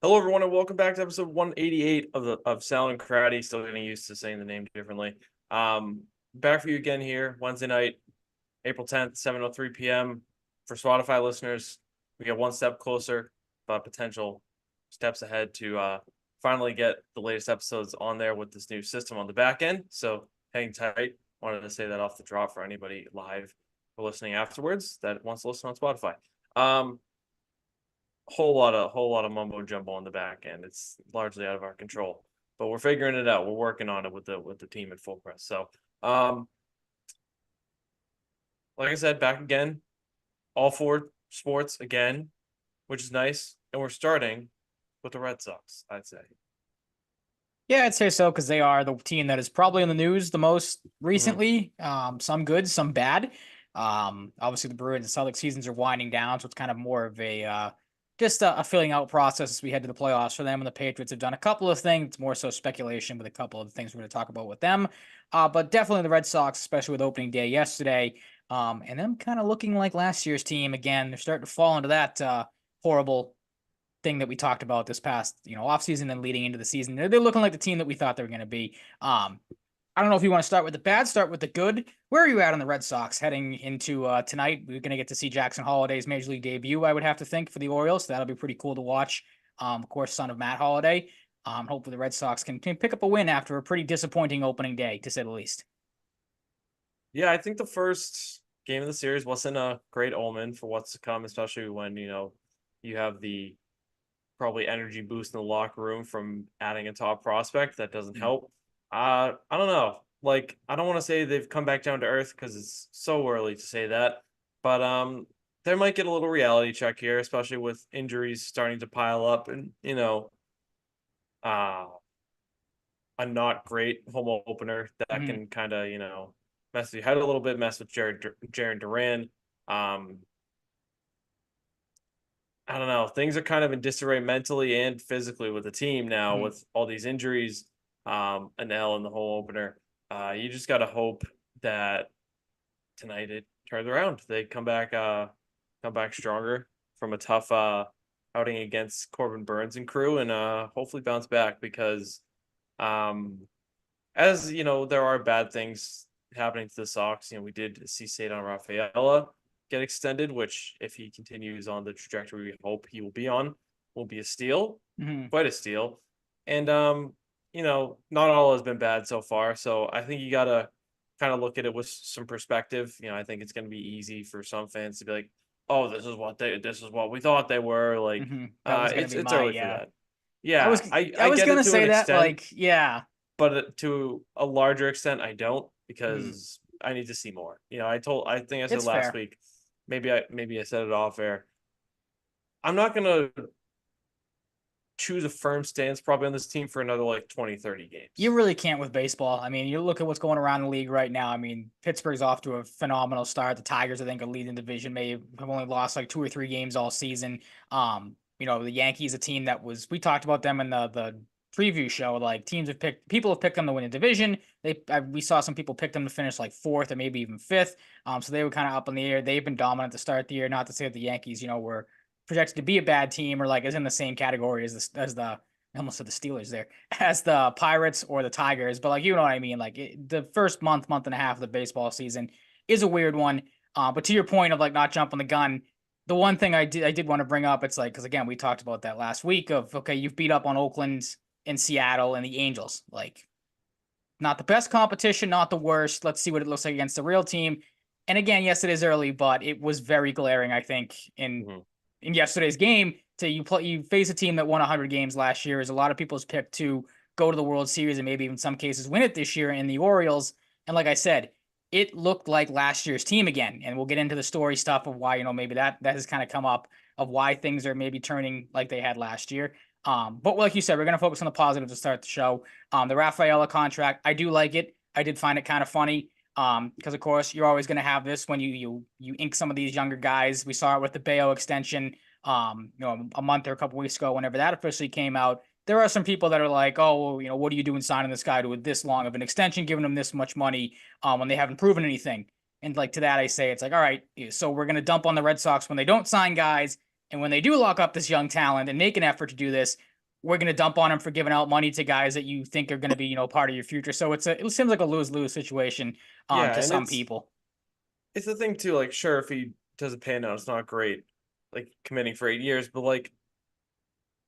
Hello, everyone, and welcome back to episode 188 of Salvaggio and Cratty. Still getting used to saying the name differently. Back for you again here Wednesday night, April 10th, 7:03 p.m. For Spotify listeners, we get one step closer, but potential steps ahead to finally get the latest episodes on there with this new system on the back end. So hang tight. Wanted to say that off the drop for anybody live or listening afterwards that wants to listen on Spotify. Whole lot of mumbo jumbo on the back end. It's largely out of our control, but we're figuring it out. We're working on it with the team at full press. So, like I said, back again, all four sports again, which is nice, and we're starting with the Red Sox. I'd say. Yeah, I'd say so because they are the team that is probably in the news the most Mm-hmm. recently. Some good, some bad. Obviously the Bruins and Celtics seasons are winding down, so it's kind of more of a just a filling out process as we head to the playoffs for them. And the Patriots have done a couple of things. It's more so speculation with a couple of things we're going to talk about with them. But definitely the Red Sox, especially with opening day yesterday, and them kind of looking like last year's team again. They're starting to fall into that horrible thing that we talked about this past, offseason and leading into the season. They're looking like the team that we thought they were going to be. I don't know if you want to start with the bad, start with the good. Where are you at on the Red Sox heading into tonight? We're going to get to see Jackson Holliday's Major League debut, I would have to think, for the Orioles. So that'll be pretty cool to watch. Of course, son of Matt Holliday. Hopefully the Red Sox can pick up a win after a pretty disappointing opening day, to say the least. Yeah, I think the first game of the series wasn't a great omen for what's to come, especially when you have the probably energy boost in the locker room from adding a top prospect. That doesn't help. I don't know. Like, I don't want to say they've come back down to earth because it's so early to say that, but they might get a little reality check here, especially with injuries starting to pile up, and uh, a not great home opener that Mm-hmm. can kind of mess with your head a little bit, mess with Jared Duran. I don't know. Things are kind of in disarray mentally and physically with the team now Mm-hmm. with all these injuries, an L in the home opener. You just got to hope that tonight it turns around. They come back stronger from a tough outing against Corbin Burns and crew, and hopefully bounce back because, um, as you know, there are bad things happening to the Sox. We did see Cedar Rafaela get extended, which, if he continues on the trajectory we hope he will be on, will be a steal, Mm-hmm. quite a steal. And not all has been bad so far. So I think you gotta kind of look at it with some perspective. I think it's gonna be easy for some fans to be like, "Oh, this is what we thought they were." Like, Mm-hmm. That was going to it's be it's my, early for yeah. that. I Yeah, was, I I was get going it to to an say that, extent, like, yeah. but to a larger extent, I don't Mm-hmm. because I need to see more. I think I said It's last fair. week, maybe I said it off air. I'm not gonna choose a firm stance probably on this team for another like 20, 30 You games. really can't with baseball. I mean, you look at what's going around the league right now. I mean, Pittsburgh's off to a phenomenal start. The Tigers, I think, are leading the division. May have only lost like 2 or 3 games all season. The Yankees, a team that we talked about them in the preview show. Like people have picked them to win the division. We saw some people pick them to finish like fourth or maybe even fifth. So they were kind of up in the air. They've been dominant to start the year. Not to say that the Yankees, were projected to be a bad team or like is in the same category as the I almost said the Steelers there, as the Pirates or the Tigers, but like you know what I mean. Like the first month and a half of the baseball season is a weird one. But to your point of like not jumping the gun, the one thing I did want to bring up, it's like because again we talked about that last week of okay you've beat up on Oakland and Seattle and the Angels, like not the best competition, not the worst. Let's see what it looks like against the real team. And again, yes, it is early, but it was very glaring, I think, in Mm-hmm. in yesterday's game. You face a team that won 100 games last year, is a lot of people's pick to go to the World Series and maybe even some cases win it this year in the Orioles. And like I said, it looked like last year's team again. And we'll get into the story stuff of why maybe that has kind of come up of why things are maybe turning like they had last year. But like you said, we're going to focus on the positives to start the show. The Rafaela contract, I do like it. I did find it kind of funny because of course you're always going to have this when you ink some of these younger guys. We saw it with the Bayo extension, a month or a couple weeks ago, whenever that officially came out. There are some people that are like, oh, well, what are you doing signing this guy to this long of an extension, giving him this much money when they haven't proven anything? And like to that, I say it's like, all right, so we're going to dump on the Red Sox when they don't sign guys, and when they do lock up this young talent and make an effort to do this, we're going to dump on him for giving out money to guys that you think are going to be, part of your future. So it seems like a lose-lose situation Yeah, to and some people. it's the thing too, like sure if he doesn't pan out, it's not great, like committing for 8 years, but like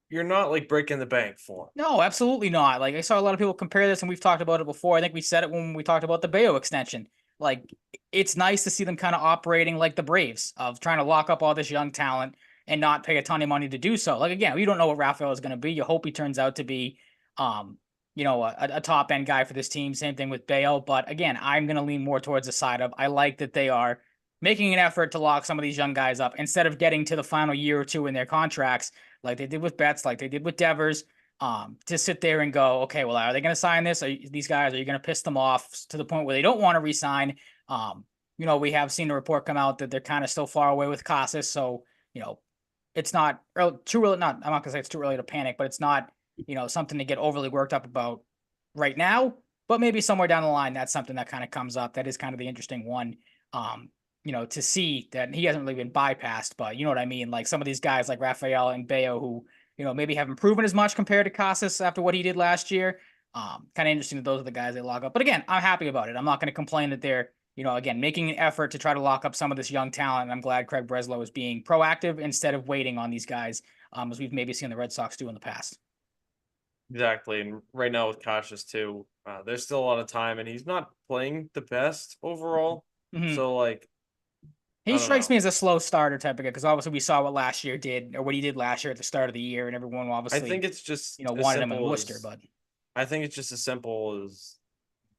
you're not like breaking the bank for him. No, absolutely not. Like I saw a lot of people compare this, and we've talked about it before. I think we said it when we talked about the Bayo extension. Like it's nice to see them kind of operating like the Braves of trying to lock up all this young talent and not pay a ton of money to do so. Like again, we don't know what Rafael is going to be. You hope he turns out to be, um, a top end guy for this team. Same thing with Bayo. But again, I'm going to lean more towards the side of I like that they are making an effort to lock some of these young guys up instead of getting to the final year or two in their contracts like they did with Betts, like they did with Devers, to sit there and go, okay, well, are they going to sign this? These guys, are you going to piss them off to the point where they don't want to resign? We have seen a report come out that they're kind of still far away with Casas. So, it's not too early. I'm not going to say it's too early to panic, but it's not, something to get overly worked up about right now. But maybe somewhere down the line, that's something that kind of comes up. That is kind of the interesting one. To see that he hasn't really been bypassed, but you know what I mean? Like some of these guys like Rafael and Bayo who, maybe haven't proven as much compared to Casas after what he did last year. Kind of interesting that those are the guys they lock up. But again, I'm happy about it. I'm not going to complain that they're, again, making an effort to try to lock up some of this young talent. And I'm glad Craig Breslow is being proactive instead of waiting on these guys, as we've maybe seen the Red Sox do in the past. Exactly, and right now with Cassius too, there's still a lot of time, and he's not playing the best overall. Mm-hmm. So like, He I don't strikes know. me as a slow starter type of guy because obviously we saw what last year did or what he did last year at the start of the year, and everyone I think obviously, it's just as wanted him in simple Worcester, as but I think it's just as simple as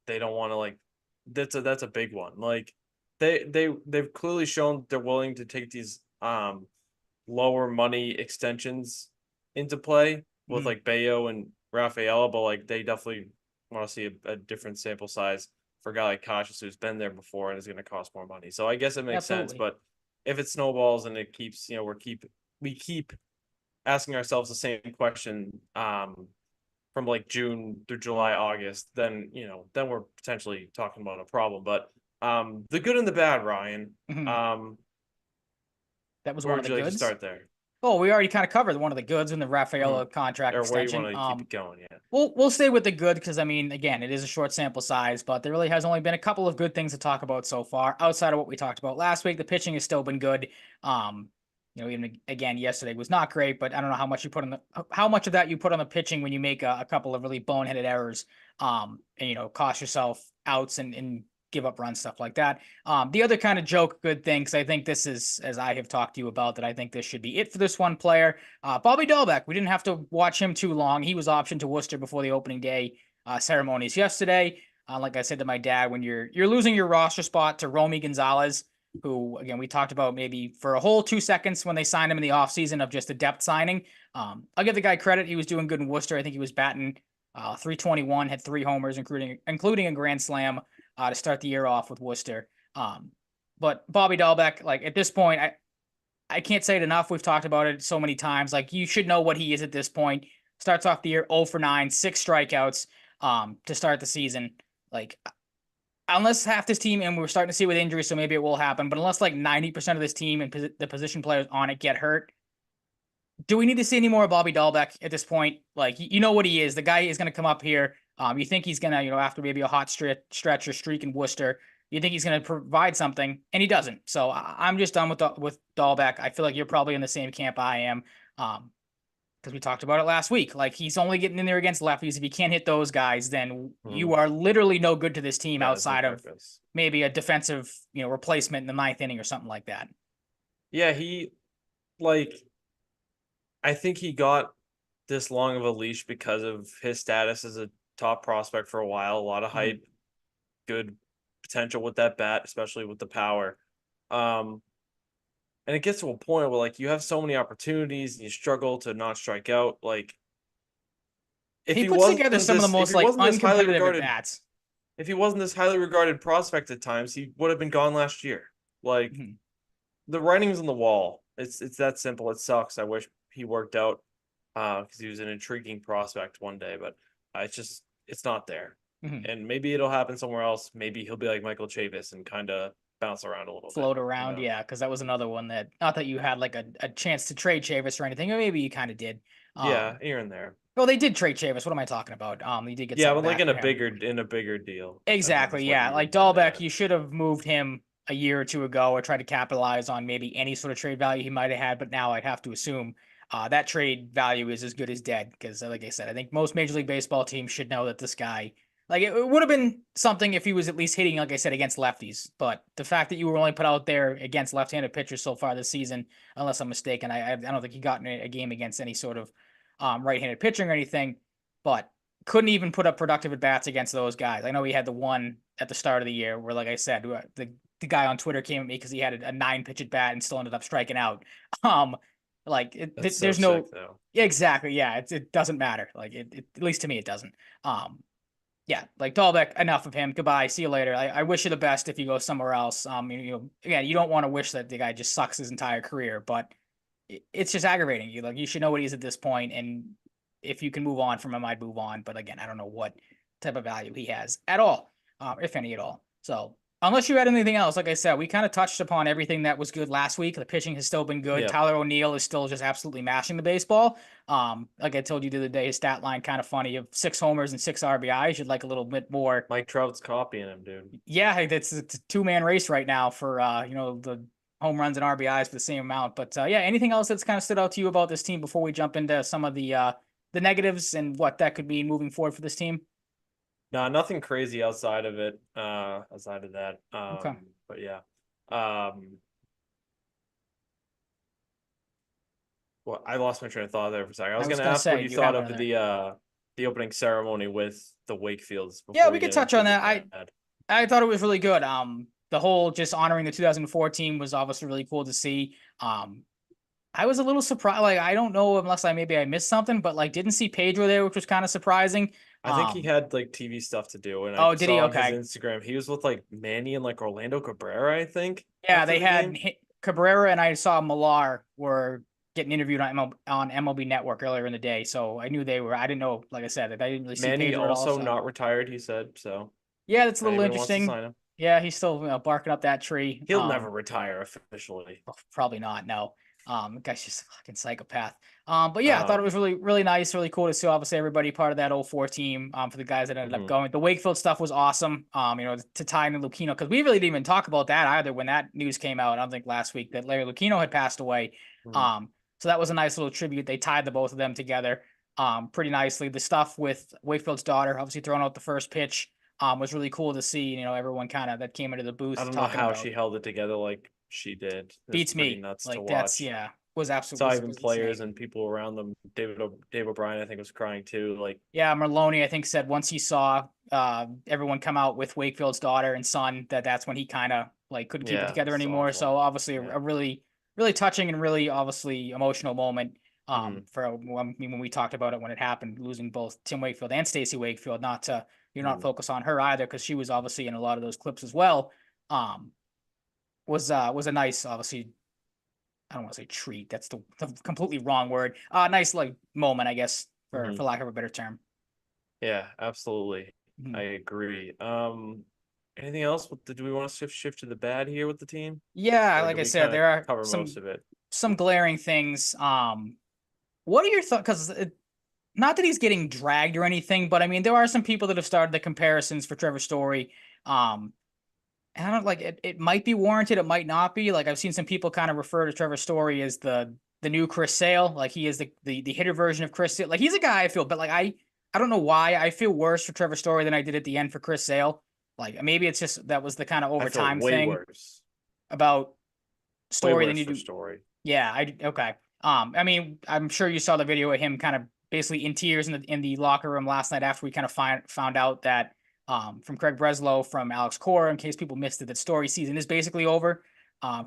they don't want to like. That's a big one. Like they've clearly shown they're willing to take these lower money extensions into play with mhm, like Bayo and Rafaela, but like they definitely want to see a different sample size for a guy like Cassius who's been there before and is going to cost more money. So I guess it makes sense, absolutely. but if it snowballs and it keeps, we keep asking ourselves the same question from like June through July, August, then then we're potentially talking about a problem. But the good and the bad, Ryan. Mhm. Um, That was where one of would the you like to goods. start there? Oh, we already kind of covered one of the goods in the Hmm. Rafaela contract Or where you want extension. to keep it going? Yeah. We'll stay with the good because I mean, again, it is a short sample size, but there really has only been a couple of good things to talk about so far. Outside of what we talked about last week, the pitching has still been good. Um, even again yesterday was not great, but I don't know how much you put on the how much of that you put on the pitching when you make a couple of really boneheaded errors, and cost yourself outs and give up runs, stuff like that. The other kind of joke good thing, because I think this is, as I have talked to you about, that I think this should be it for this one player. Bobby Dahlbeck, we didn't have to watch him too long. He was optioned to Worcester before the opening day ceremonies yesterday. Like I said to my dad, when you're losing your roster spot to Romy Gonzalez, who again we talked about maybe for a whole 2 seconds when they signed him in the offseason of just a depth signing. I'll give the guy credit. He was doing good in Worcester. I think he was batting 321, had 3 homers, including a grand slam to start the year off with Worcester. But Bobby Dahlbeck, like at this point, I can't say it enough. We've talked about it so many times. Like you should know what he is at this point. Starts off the year 0 for 9, 6 strikeouts to start the season. Like unless half this team, and we're starting to see with injuries, so maybe it will happen, but unless like 90% of this team and the position players on it get hurt, do we need to see any more of Bobby Dahlbeck at this point? Like, you know what he is. The guy is going to come up here. You think he's going to, after maybe a hot stretch or streak in Worcester, you think he's going to provide something, and he doesn't. So I'm just done with Dahlbeck. I feel like you're probably in the same camp I am. Because we talked about it last week. Like he's only getting in there against lefties. If you can't hit those guys, then you Hmm. are literally no good to this team Yeah, there's no outside of purpose. maybe a defensive, replacement in the ninth inning or something like that. Yeah, he like I think he got this long of a leash because of his status as a top prospect for a while. A lot of Mhm. hype, good potential with that bat, especially with the power. Um, and it gets to a point where like you have so many opportunities and you struggle to not strike out. Like if He he puts wasn't together some of the if most he like wasn't this highly uncompetitive at regarded bats. if he wasn't this highly regarded prospect at times, he would have been gone last year. Like Mhm. the writing's on the wall. It's that simple. It sucks. I wish he worked out because he was an intriguing prospect one day, but it's not there. Mhm. And maybe it'll happen somewhere else. Maybe he'll be like Michael Chavis and kind of bounce around a little bit. Float Who around, knows? yeah, because that was another one that not that you had like a chance to trade Chavis or anything, or maybe you kind of did. Yeah, Um, here and there. Well, they did trade Chavis. What am I talking about? They did get Yeah, something but like back in a for him. bigger deal, I think Exactly. is what Yeah. you Like were getting Dahlbeck, at. you should have moved him a year or two ago or tried to capitalize on maybe any sort of trade value he might have had. But now I'd have to assume that trade value is as good as dead. Because, like I said, I think most Major League Baseball teams should know that this guy, like, it would have been something if he was at least hitting, like I said, against lefties. But the fact that you were only put out there against left-handed pitchers so far this season, unless I'm mistaken, I don't think he got in a game against any sort of right-handed pitching or anything. But couldn't even put up productive at bats against those guys. I know he had the one at the start of the year where, like I said, the guy on Twitter came at me because he had a 9 pitch at bat and still ended up striking out. Um, That's so there's sick no though. yeah, exactly, yeah, it doesn't matter. Like at least to me, it doesn't. Yeah, like Dahlbeck, enough of him. Goodbye. See you later. I wish you the best if you go somewhere else. Again, you don't want to wish that the guy just sucks his entire career, but it's just aggravating you. Like you should know what he is at this point, and if you can move on from him, I'd move on. But again, I don't know what type of value he has at all, if any at all. So unless you had anything else, like I said, we kind of touched upon everything that was good last week. The pitching has still been good. Yeah. Tyler O'Neill is still just absolutely mashing the baseball. Like I told you the other day, his stat line kind of funny of 6 homers and 6 RBIs. You'd like a little bit more. Mike Trout's copying him, dude. Yeah, it's a 2-man race right now for the home runs and RBIs for the same amount. But yeah, anything else that's kind of stood out to you about this team before we jump into some of the negatives and what that could mean moving forward for this team? No, nothing crazy outside of it. Outside of that. Okay. But yeah. Um, well, I lost my train of thought there for a second. I I was was gonna gonna ask what say, you do you thought have of another? the opening ceremony with the Wakefields Yeah, before we we could get touch into on the that. bad. I thought it was really good. The whole just honoring the 2014 was obviously really cool to see. I was a little surprised. Like, I don't know unless I missed something, but like didn't see Pedro there, which was kind of surprising. I think he Um, had like TV stuff to do, and I oh, did he? saw on his Okay. Instagram he was with like Manny and like Orlando Cabrera, I think, Yeah, after they the had game. Cabrera and I saw Millar were getting interviewed on MLB Network earlier in the day, so I knew they were. I didn't know, like I said, that I didn't really see Manny Pedro at all. also So not retired, he said, so yeah, that's a if little anybody wants to interesting. sign him. Yeah, he's still barking up that tree. He'll never retire officially. Probably not. No. The guy's just a fucking psychopath. But yeah, I thought it Um, was really, really nice, really cool to see obviously everybody part of that '04 team. For the guys that ended up mhm. going, the Wakefield stuff was awesome. To tie in Lucchino because we really didn't even talk about that either when that news came out. I don't think last week that Larry Lucchino had passed away. Mhm. So that was a nice little tribute. They tied the both of them together, pretty nicely. The stuff with Wakefield's daughter, obviously throwing out the first pitch, was really cool to see. Everyone kind of that came into the I booth don't know talking how about she held it together like she did. It's beats pretty me. nuts to Like that's watch. yeah, was absolutely Saw was, even was players insane. and people around them. Dave O'Brien, I think, was crying too. Like, Yeah, Merloni, I think, said once he saw everyone come out with Wakefield's daughter and son, that's when he kind of like couldn't keep it yeah, together it's anymore. awful. So obviously Yeah. a really, really touching and really obviously emotional moment. Hmm. For when we talked about it when it happened, losing both Tim Wakefield and Stacy Wakefield. Not to you're not Hmm. focus on her either because she was obviously in a lot of those clips as well. Um, was a nice obviously I don't want to say treat. That's the completely wrong word. Nice like moment, I guess, Hmm. for lack of a better term. Yeah, absolutely. I Mhm. agree. Anything else? Do we want to shift to the bad here with the team, Yeah, or like did I we said, kind of there are cover most of it? some glaring things. What are your thoughts? Because not that he's getting dragged or anything, but I mean there are some people that have started the comparisons for Trevor Story. Um, and I don't like it. It might be warranted. It might not be. Like I've seen some people kind of refer to Trevor Story as the new Chris Sale. Like he is the hitter version of Chris Sale. Like he's a guy I feel, but like I don't know why I feel worse for Trevor Story than I did at the end for Chris Sale. Like maybe it's just that was the kind of I feel overtime way thing worse. about Way Story than worse you for do. Story. Yeah, I okay. I mean, I'm sure you saw the video of him kind of basically in tears in the locker room last night after we kind of found out that from Craig Breslow from Alex Cora, in case people missed it, that Story season is basically over.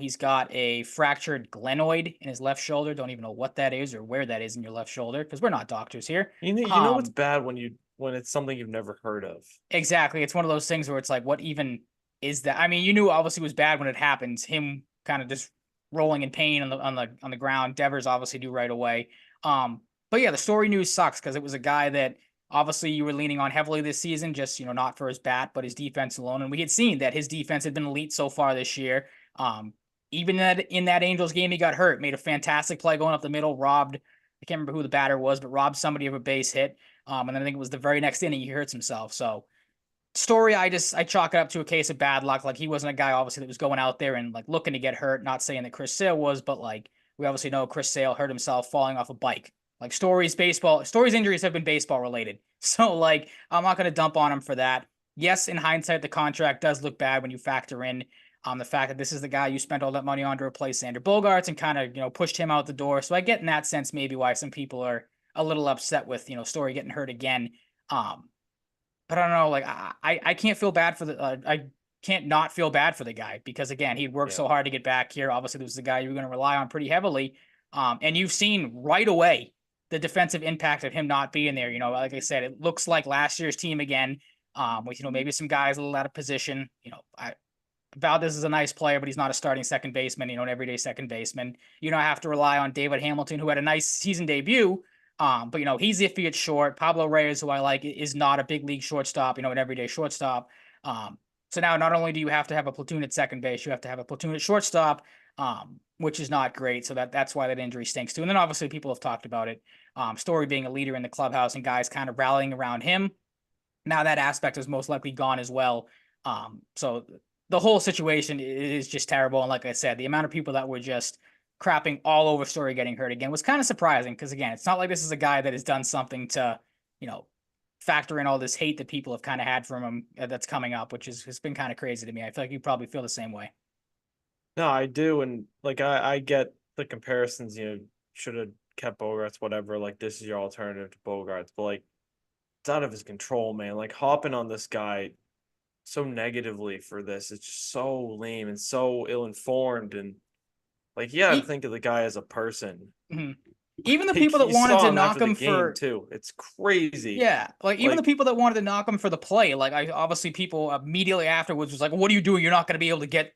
He's got a fractured glenoid in his left shoulder. Don't even know what that is or where that is in your left shoulder because we're not doctors here. You know what's bad when it's something you've never heard of. Exactly. It's one of those things where it's like, what even is that? I mean, you knew obviously it was bad when it happens. Him kind of just rolling in pain on the ground. Devers obviously do right away. But yeah, the Story news sucks because it was a guy that obviously you were leaning on heavily this season, just not for his bat, but his defense alone. And we had seen that his defense had been elite so far this year. Even in that Angels game, he got hurt, made a fantastic play going up the middle, robbed I can't remember who the batter was, but robbed somebody of a base hit. And then I think it was the very next inning he hurts himself. So Story, I chalk it up to a case of bad luck. Like he wasn't a guy obviously that was going out there and like looking to get hurt. Not saying that Chris Sale was, but like we obviously know Chris Sale hurt himself falling off a bike. Like Story's injuries have been baseball related. So like I'm not gonna dump on him for that. Yes, in hindsight, the contract does look bad when you factor in the fact that this is the guy you spent all that money on to replace Xander Bogaerts and kind of pushed him out the door. So I get in that sense maybe why some people are a little upset with Story getting hurt again. But I don't know, like I can't feel bad for I can't not feel bad for the guy because again he worked so hard to get back here. Obviously, this was the guy you were going to rely on pretty heavily, and you've seen right away the defensive impact of him not being there. Like I said, it looks like last year's team again, with maybe some guys a little out of position. Valdez is a nice player, but he's not a starting second baseman. An everyday second baseman. I have to rely on David Hamilton, who had a nice season debut. But he's iffy at short. Pablo Reyes, who I like, is not a big league shortstop, an everyday shortstop. So now not only do you have to have a platoon at second base, you have to have a platoon at shortstop, which is not great. So that's why that injury stinks too. And then obviously people have talked about it. Story being a leader in the clubhouse and guys kind of rallying around him. Now that aspect is most likely gone as well. So the whole situation is just terrible. And like I said, the amount of people that were just crapping all over Story getting hurt again was kind of surprising because again, it's not like this is a guy that has done something to, factor in all this hate that people have kind of had from him that's coming up, which has been kind of crazy to me. I feel like you probably feel the same way. No, I do, and like I get the comparisons. Should have kept Bogarts, whatever. Like this is your alternative to Bogarts, but like it's out of his control, man. Like hopping on this guy so negatively for this, it's just so lame and so ill-informed, and like you got to think of the guy as a person. Mm-hmm. Even the Like, people that you wanted saw to him after knock the him game for too. It's crazy. yeah, like even the Like people that wanted to knock him for the play, like I obviously people immediately afterwards was like, "What are you doing? You're not going to be able to get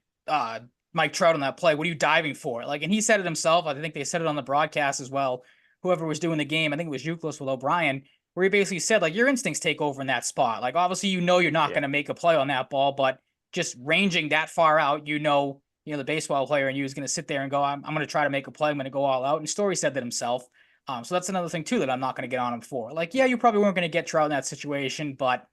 Mike Trout on that play. What are you diving for?" Like, and he said it himself. I think they said it on the broadcast as well. Whoever was doing the game, I think it was Euclid with O'Brien, where he basically said like your instincts take over in that spot. Like obviously you're not going to make a play on that ball, but just ranging that far out, the baseball player and you is going to sit there and go, I'm going to try to make a play. I'm going to go all out. And Story said that himself. So that's another thing too that I'm not going to get on him for. Like, yeah, you probably weren't going to get Trout in that situation, but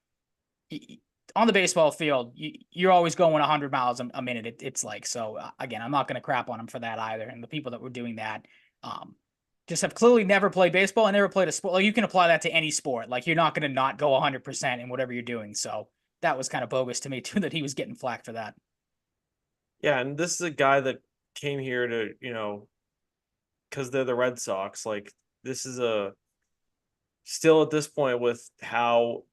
on the baseball field, you're always going 100 miles a minute. It's like so. Again, I'm not going to crap on him for that either. And the people that were doing that, just have clearly never played baseball and never played a sport. Like you can apply that to any sport. Like you're not going to not go 100% in whatever you're doing. So that was kind of bogus to me too that he was getting flack for that. Yeah, and this is a guy that came here to because they're the Red Sox. Like this is a still at this point with how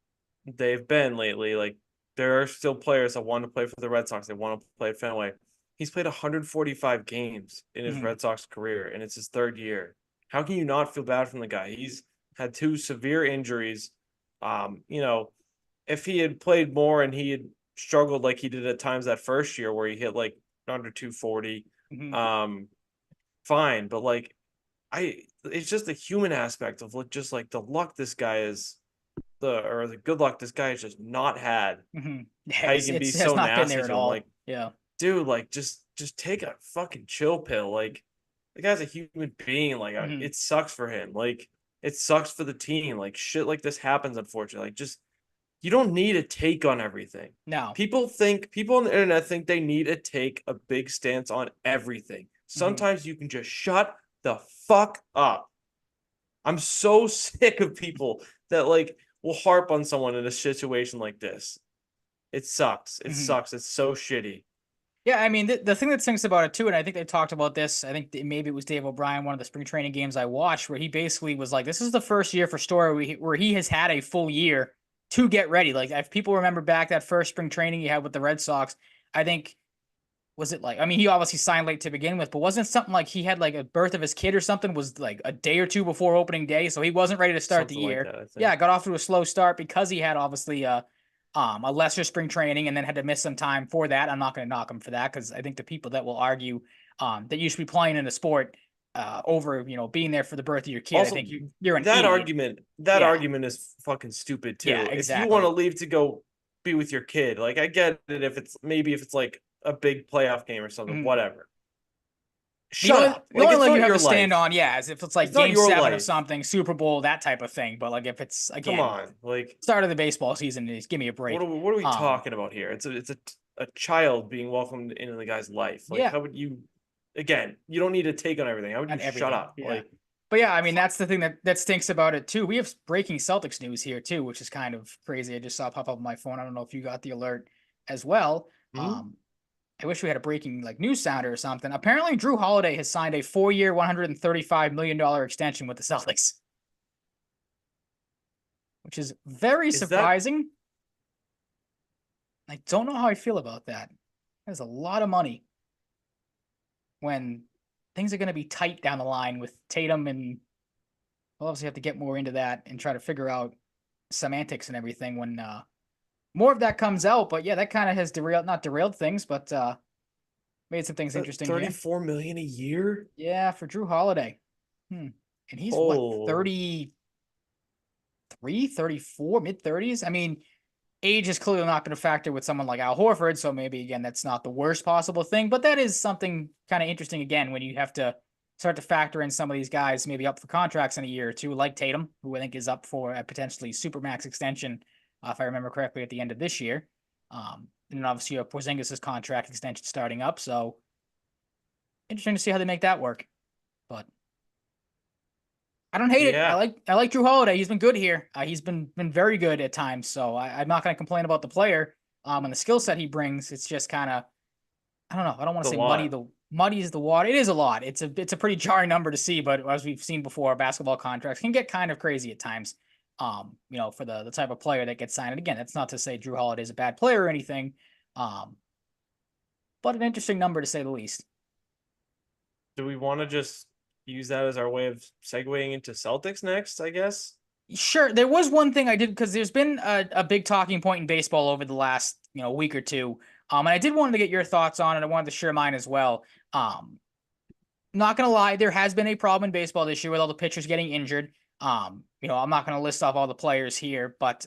they've been lately. Like there are still players that want to play for the Red Sox. They want to play at Fenway. He's played 145 games in his Red Sox career, and it's his third year. How can you not feel bad from the guy? He's had two severe injuries. If he had played more and he had struggled like he did at times that first year where he hit like under 240, fine. But like it's just the human aspect of just like the luck this guy is the good luck this guy has just not had. Yeah, How you can be so not been nasty there at to him. all. Like, yeah, dude, like just take a fucking chill pill. Like the guy's a human being. Like it sucks for him. Like it sucks for the team. Like shit like this happens, unfortunately. Like just you don't need a take on everything. No. People on the internet think they need to take a big stance on everything. Sometimes you can just shut the fuck up. I'm so sick of people that like will harp on someone in a situation like this. It sucks. It sucks. It's so shitty. Yeah, I mean, the thing that stinks about it too, and I think they talked about this. I think maybe it was Dave O'Brien, one of the spring training games I watched, where he basically was like, "This is the first year for Story where he has had a full year to get ready." Like, if people remember back that first spring training he had with the Red Sox, I think was it like, I mean, he obviously signed late to begin with, but wasn't it something like he had like a birth of his kid or something was like a day or two before opening day, so he wasn't ready to start Something the like year. that, I think. Yeah, got off to a slow start because he had obviously a lesser spring training and then had to miss some time for that. I'm not going to knock him for that because I think the people that will argue that you should be playing in a sport over being there for the birth of your kid, Also, I think you're an that idiot. argument is fucking stupid too. Yeah, If you exactly. want to leave to go be with your kid, like I get it if it's like a big playoff game or something, whatever. Shut up. The Like, only it's leg you not have your to stand life. on, yeah, is if it's like It's not game your 7 of life. something, Super Bowl, that type of thing. But like if it's Come again on. Like, start of the baseball season, just give me a break. what are we Um, talking about here? It's a child being welcomed into the guy's life. Like, yeah, how would you? Again, you don't need to take on everything. How would you not shut everything. up? Yeah. Like, But yeah, I mean that's the thing that stinks about it too. We have breaking Celtics news here too, which is kind of crazy. I just saw pop up on my phone. I don't know if you got the alert as well. hmm? I wish we had a breaking like news sounder or something. Apparently, Drew Holiday has signed a 4-year, $135 million extension with the Celtics, which is very Is that surprising. I don't know how I feel about that. That's a lot of money when things are going to be tight down the line with Tatum, and we'll obviously have to get more into that and try to figure out semantics and everything when more of that comes out. But yeah, that kind of has not derailed things, but made some things interesting here. 34 million a year? Yeah, for Drew Holiday. And he's what, Oh, 33, 34, mid 30s? I mean, age has clearly not been a factor with someone like Al Horford, so maybe again that's not the worst possible thing, but that is something kind of interesting again when you have to start to factor in some of these guys maybe up for contracts in a year or two, like Tatum, who I think is up for a potentially supermax extension, if I remember correctly, at the end of this year. And then obviously you have Porzingis' contract extension starting up, so interesting to see how they make that work. But I don't hate it. yeah. I like Drew Holiday. He's been good here. He's been very good at times. So I'm not going to complain about the player and the skill set he brings. It's just kind of I don't know. I don't want It's to a say lot. muddy is the water. It is a lot. It's a pretty jarring number to see. But as we've seen before, basketball contracts can get kind of crazy at times. For the type of player that gets signed. And again, that's not to say Drew Holiday is a bad player or anything. Um, but an interesting number to say the least. Do we want to just use that as our way of segueing into Celtics next, I guess? Sure. There was one thing I did because there's been a big talking point in baseball over the last week or two. And I did want to get your thoughts on it. I wanted to share mine as well. Not gonna lie, there has been a problem in baseball this year with all the pitchers getting injured. I'm not gonna list off all the players here, but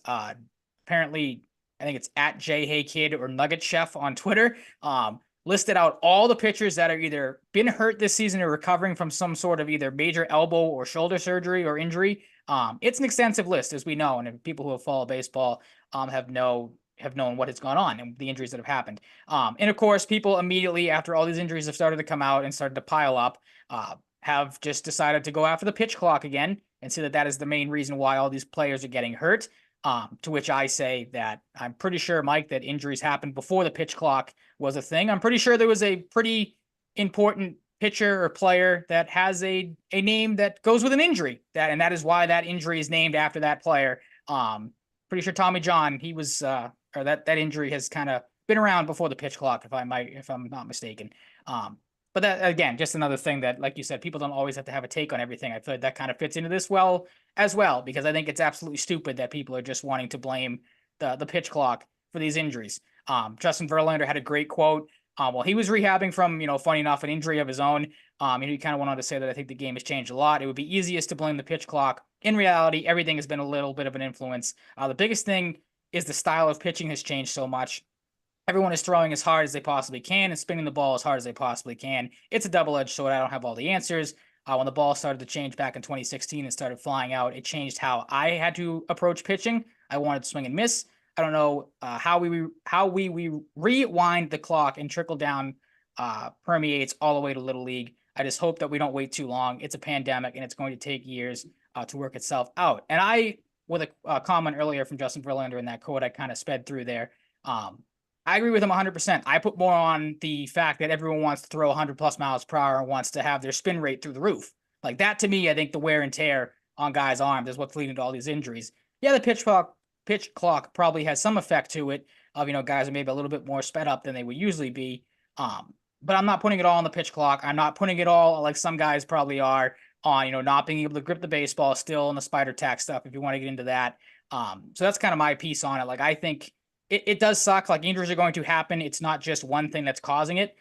apparently, I think it's at J Hey Kid or Nugget Chef on Twitter. Listed out all the pitchers that are either been hurt this season or recovering from some sort of either major elbow or shoulder surgery or injury. It's an extensive list, as we know, and people who have followed baseball have known what has gone on and the injuries that have happened. And of course, people immediately after all these injuries have started to come out and started to pile up, have just decided to go after the pitch clock again and see that that is the main reason why all these players are getting hurt. To which I say that I'm pretty sure, Mike, that injuries happened before the pitch clock was a thing. I'm pretty sure there was a pretty important pitcher or player that has a name that goes with an injury, and that is why that injury is named after that player. Pretty sure Tommy John, he was or that injury has kind of been around before the pitch clock, if I'm not mistaken. But that again, just another thing that, like you said, people don't always have to have a take on everything. I feel like that kind of fits into this as well, because I think it's absolutely stupid that people are just wanting to blame the pitch clock for these injuries. Justin Verlander had a great quote. While he was rehabbing from, funny enough, an injury of his own, he kind of went on to say that I think the game has changed a lot. It would be easiest to blame the pitch clock. In reality, everything has been a little bit of an influence. The biggest thing is the style of pitching has changed so much. Everyone is throwing as hard as they possibly can and spinning the ball as hard as they possibly can. It's a double-edged sword. I don't have all the answers. When the ball started to change back in 2016 and started flying out, it changed how I had to approach pitching. I wanted to swing and miss. I don't know how we rewind the clock and trickle down permeates all the way to Little League. I just hope that we don't wait too long. It's a pandemic and it's going to take years to work itself out. And with a comment earlier from Justin Verlander in that quote, I kind of sped through there. I agree with him 100%. I put more on the fact that everyone wants to throw 100 plus miles per hour and wants to have their spin rate through the roof. Like that to me, I think the wear and tear on guys' arms is what's leading to all these injuries. Yeah, the pitch clock probably has some effect to it of, guys are maybe a little bit more sped up than they would usually be. But I'm not putting it all on the pitch clock. I'm not putting it all, like some guys probably are, on, not being able to grip the baseball still and the spider tack stuff, if you want to get into that. So that's kind of my piece on it. Like, I think it does suck. Like, injuries are going to happen. It's not just one thing that's causing it.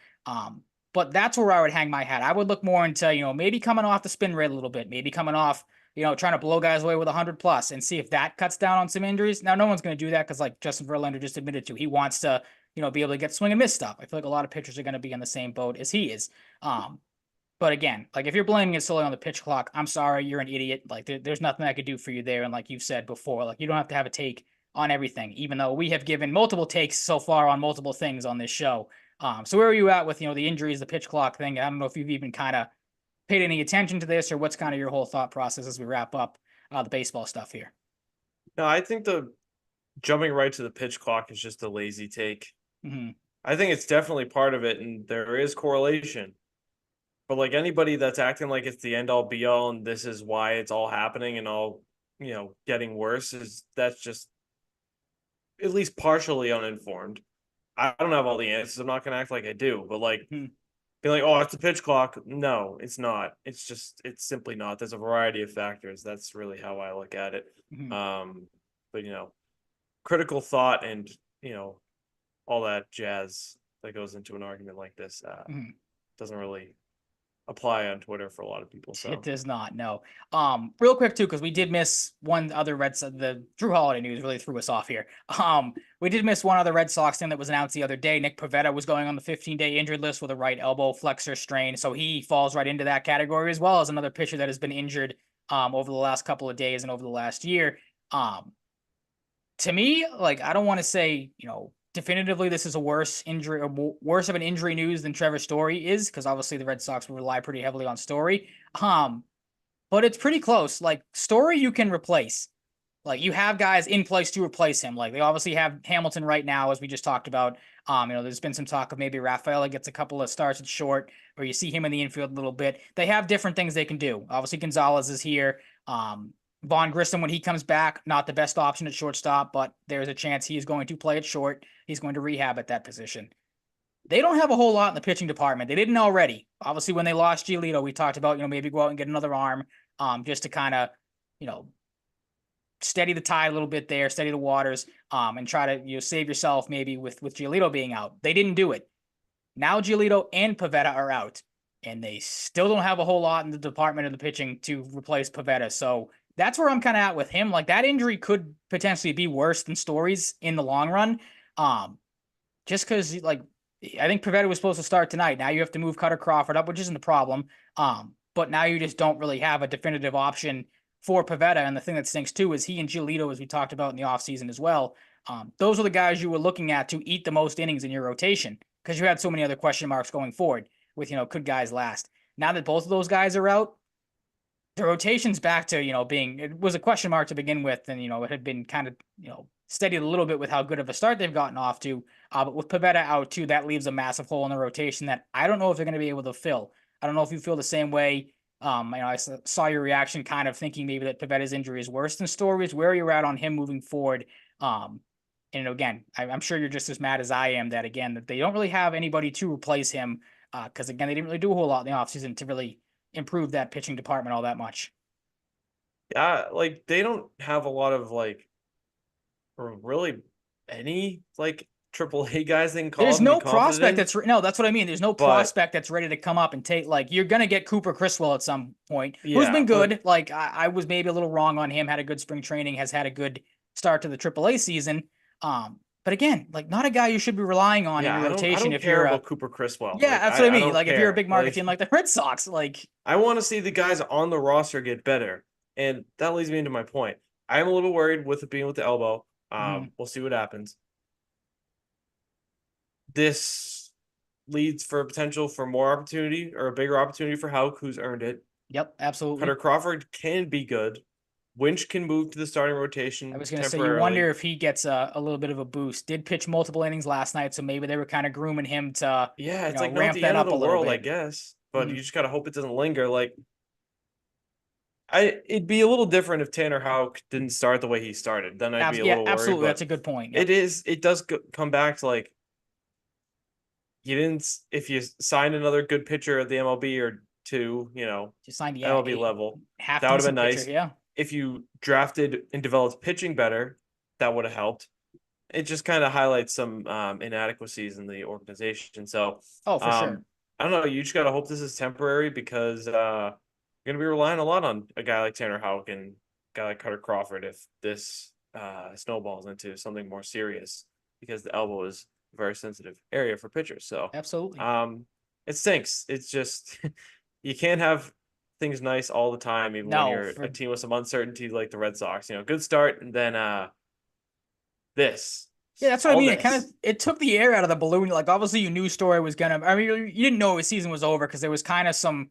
But that's where I would hang my hat. I would look more into, maybe coming off the spin rate a little bit, maybe coming off, trying to blow guys away with 100 plus and see if that cuts down on some injuries. Now, no one's going to do that because, like Justin Verlander just admitted to, he wants to, be able to get swing and miss stuff. I feel like a lot of pitchers are going to be in the same boat as he is. But again, like if you're blaming it solely on the pitch clock, I'm sorry, you're an idiot. Like there's nothing I could do for you there. And like you've said before, like you don't have to have a take on everything, even though we have given multiple takes so far on multiple things on this show. So where are you at with the injuries, the pitch clock thing? I don't know if you've even kind of paid any attention to this, or what's kind of your whole thought process as we wrap up the baseball stuff here. No, I think the jumping right to the pitch clock is just a lazy take. Hmm. I think it's definitely part of it, and there is correlation. But like anybody that's acting like it's the end all be all and this is why it's all happening and all, getting worse is that's just at least partially uninformed. I don't have all the answers. I'm not gonna act like I do, but like Hmm. be like, oh, it's a pitch clock. No, it's not. It's simply not. There's a variety of factors. That's really how I look at it. Hmm. But critical thought and you know, all that jazz that goes into an argument like this Hmm. doesn't really apply on Twitter for a lot of people. It So does not, no. Real quick too, because we did miss one other the Drew Holiday news really threw us off here. We did miss one other Red Sox thing that was announced the other day. Nick Pivetta was going on the 15-day injured list with a right elbow flexor strain, so he falls right into that category, as well as another pitcher that has been injured over the last couple of days and over the last year. Um, to me, like I don't want to say, definitively this is a worse injury or worse of an injury news than Trevor Story is, because obviously the Red Sox will rely pretty heavily on Story. But it's pretty close. Like Story, you can replace. Like you have guys in place to replace him. Like they obviously have Hamilton right now, as we just talked about. There's been some talk of maybe Rafaela gets a couple of starts at short, or you see him in the infield a little bit. They have different things they can do. Obviously, Gonzalez is here. Vaughn Grissom, when he comes back, not the best option at shortstop, but there's a chance he is going to play at short. He's going to rehab at that position. They don't have a whole lot in the pitching department. They didn't already. Obviously, when they lost Giolito, we talked about, maybe go out and get another arm, just to kind of, you know, steady the tide a little bit there, steady the waters, and try to, save yourself maybe with Giolito being out. They didn't do it. Now Giolito and Pivetta are out, and they still don't have a whole lot in the department of the pitching to replace Pivetta. So that's where I'm kind of at with him. Like that injury could potentially be worse than Stories in the long run. Just because like I think Pivetta was supposed to start tonight. Now you have to move Cutter Crawford up, which isn't a problem. But now you just don't really have a definitive option for Pivetta. And the thing that stinks too is he and Giolito, as we talked about in the offseason as well. Those are the guys you were looking at to eat the most innings in your rotation because you had so many other question marks going forward with, could guys last? Now that both of those guys are out, the rotation's back to, being, it was a question mark to begin with. And, it had been kind of, steadied a little bit with how good of a start they've gotten off to. But with Pivetta out too, that leaves a massive hole in the rotation that I don't know if they're going to be able to fill. I don't know if you feel the same way. I saw your reaction kind of thinking maybe that Pivetta's injury is worse than Stories. Where are you at on him moving forward? And again, I'm sure you're just as mad as I am that they don't really have anybody to replace him because, again, they didn't really do a whole lot in the offseason to really improve that pitching department all that much. yeah, like they don't have a lot of like or really any like triple A guys they can call There's up and be no confident prospect in. no, that's what I mean. There's no But prospect that's ready to come up and take, like, you're going to get Cooper Criswell at some point, who's yeah, been but good. Like, I was maybe a little wrong on him, had a good spring training, has had a good start to the AAA season. But again, like, not a guy you should be relying on in yeah, your I rotation don't if care you're about Cooper Criswell. yeah, Like that's what I I mean. don't Like, if you're a care. big market Like team like the Red Sox, like, I want to see the guys on the roster get better. And that leads me into my point. I'm a little worried with it being with the elbow. mhm. We'll see what happens. This leads for potential for more opportunity or a bigger opportunity for Hauk, who's earned it. Yep, absolutely. Cutter Crawford can be good. Winch can move to the starting I rotation was going to say, you wonder temporarily. if he gets a little bit of a boost. Did pitch multiple innings last night, so maybe they were kind of grooming him to, Yeah, it's like not ramp the that end of up the a little world, I bit. guess. But you Mhm. just gotta hope it doesn't linger. Like it'd be a little different if Tanner Houck didn't start the way he started. Then I'd be a Yeah, little worried. absolutely. That's But a good point. Yep. it does come back to like you didn't if you signed another good pitcher at the MLB or two, Just signed, yeah, MLB a level, half that would have been decent pitcher. nice. Yeah. If you drafted and developed pitching better, that would have helped. It just kind of highlights some inadequacies in the organization. So Oh, for sure. um, I don't know. You just gotta hope this is temporary because you're gonna be relying a lot on a guy like Tanner Houck and a guy like Cutter Crawford if this snowballs into something more serious because the elbow is a very sensitive area for pitchers. So Absolutely. um, it stinks. It's just you can't have things nice all the time, even when No, you're for a team with some uncertainty like the Red Sox. Good start, and then this, yeah, that's what I all mean. It kind of this. it took the air out of the balloon. Like obviously you knew Story was gonna. I mean, you didn't know his season was over because there was kind of some,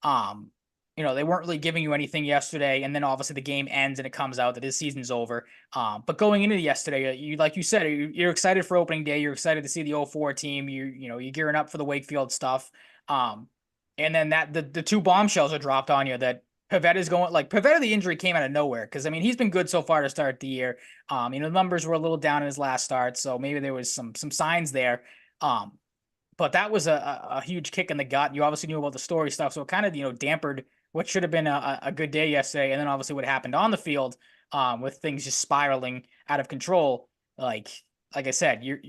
um, they weren't really giving you anything yesterday, and then obviously the game ends and it comes out that his season's over. But going into yesterday, you like you said, you're excited for opening day. You're excited to see the 0-4 team. You're gearing up for the Wakefield stuff. Um, and then the two bombshells are dropped on you that Pavetta's going like Pavetta. The injury came out of nowhere because I mean he's been good so far to start the year. The numbers were a little down in his last start, so maybe there was some signs there. Um, but that was a huge kick in the gut. You obviously knew about the Story stuff, so it kind of dampered what should have been a good day yesterday, and then obviously what happened on the field, with things just spiraling out of control. Like like I said, you're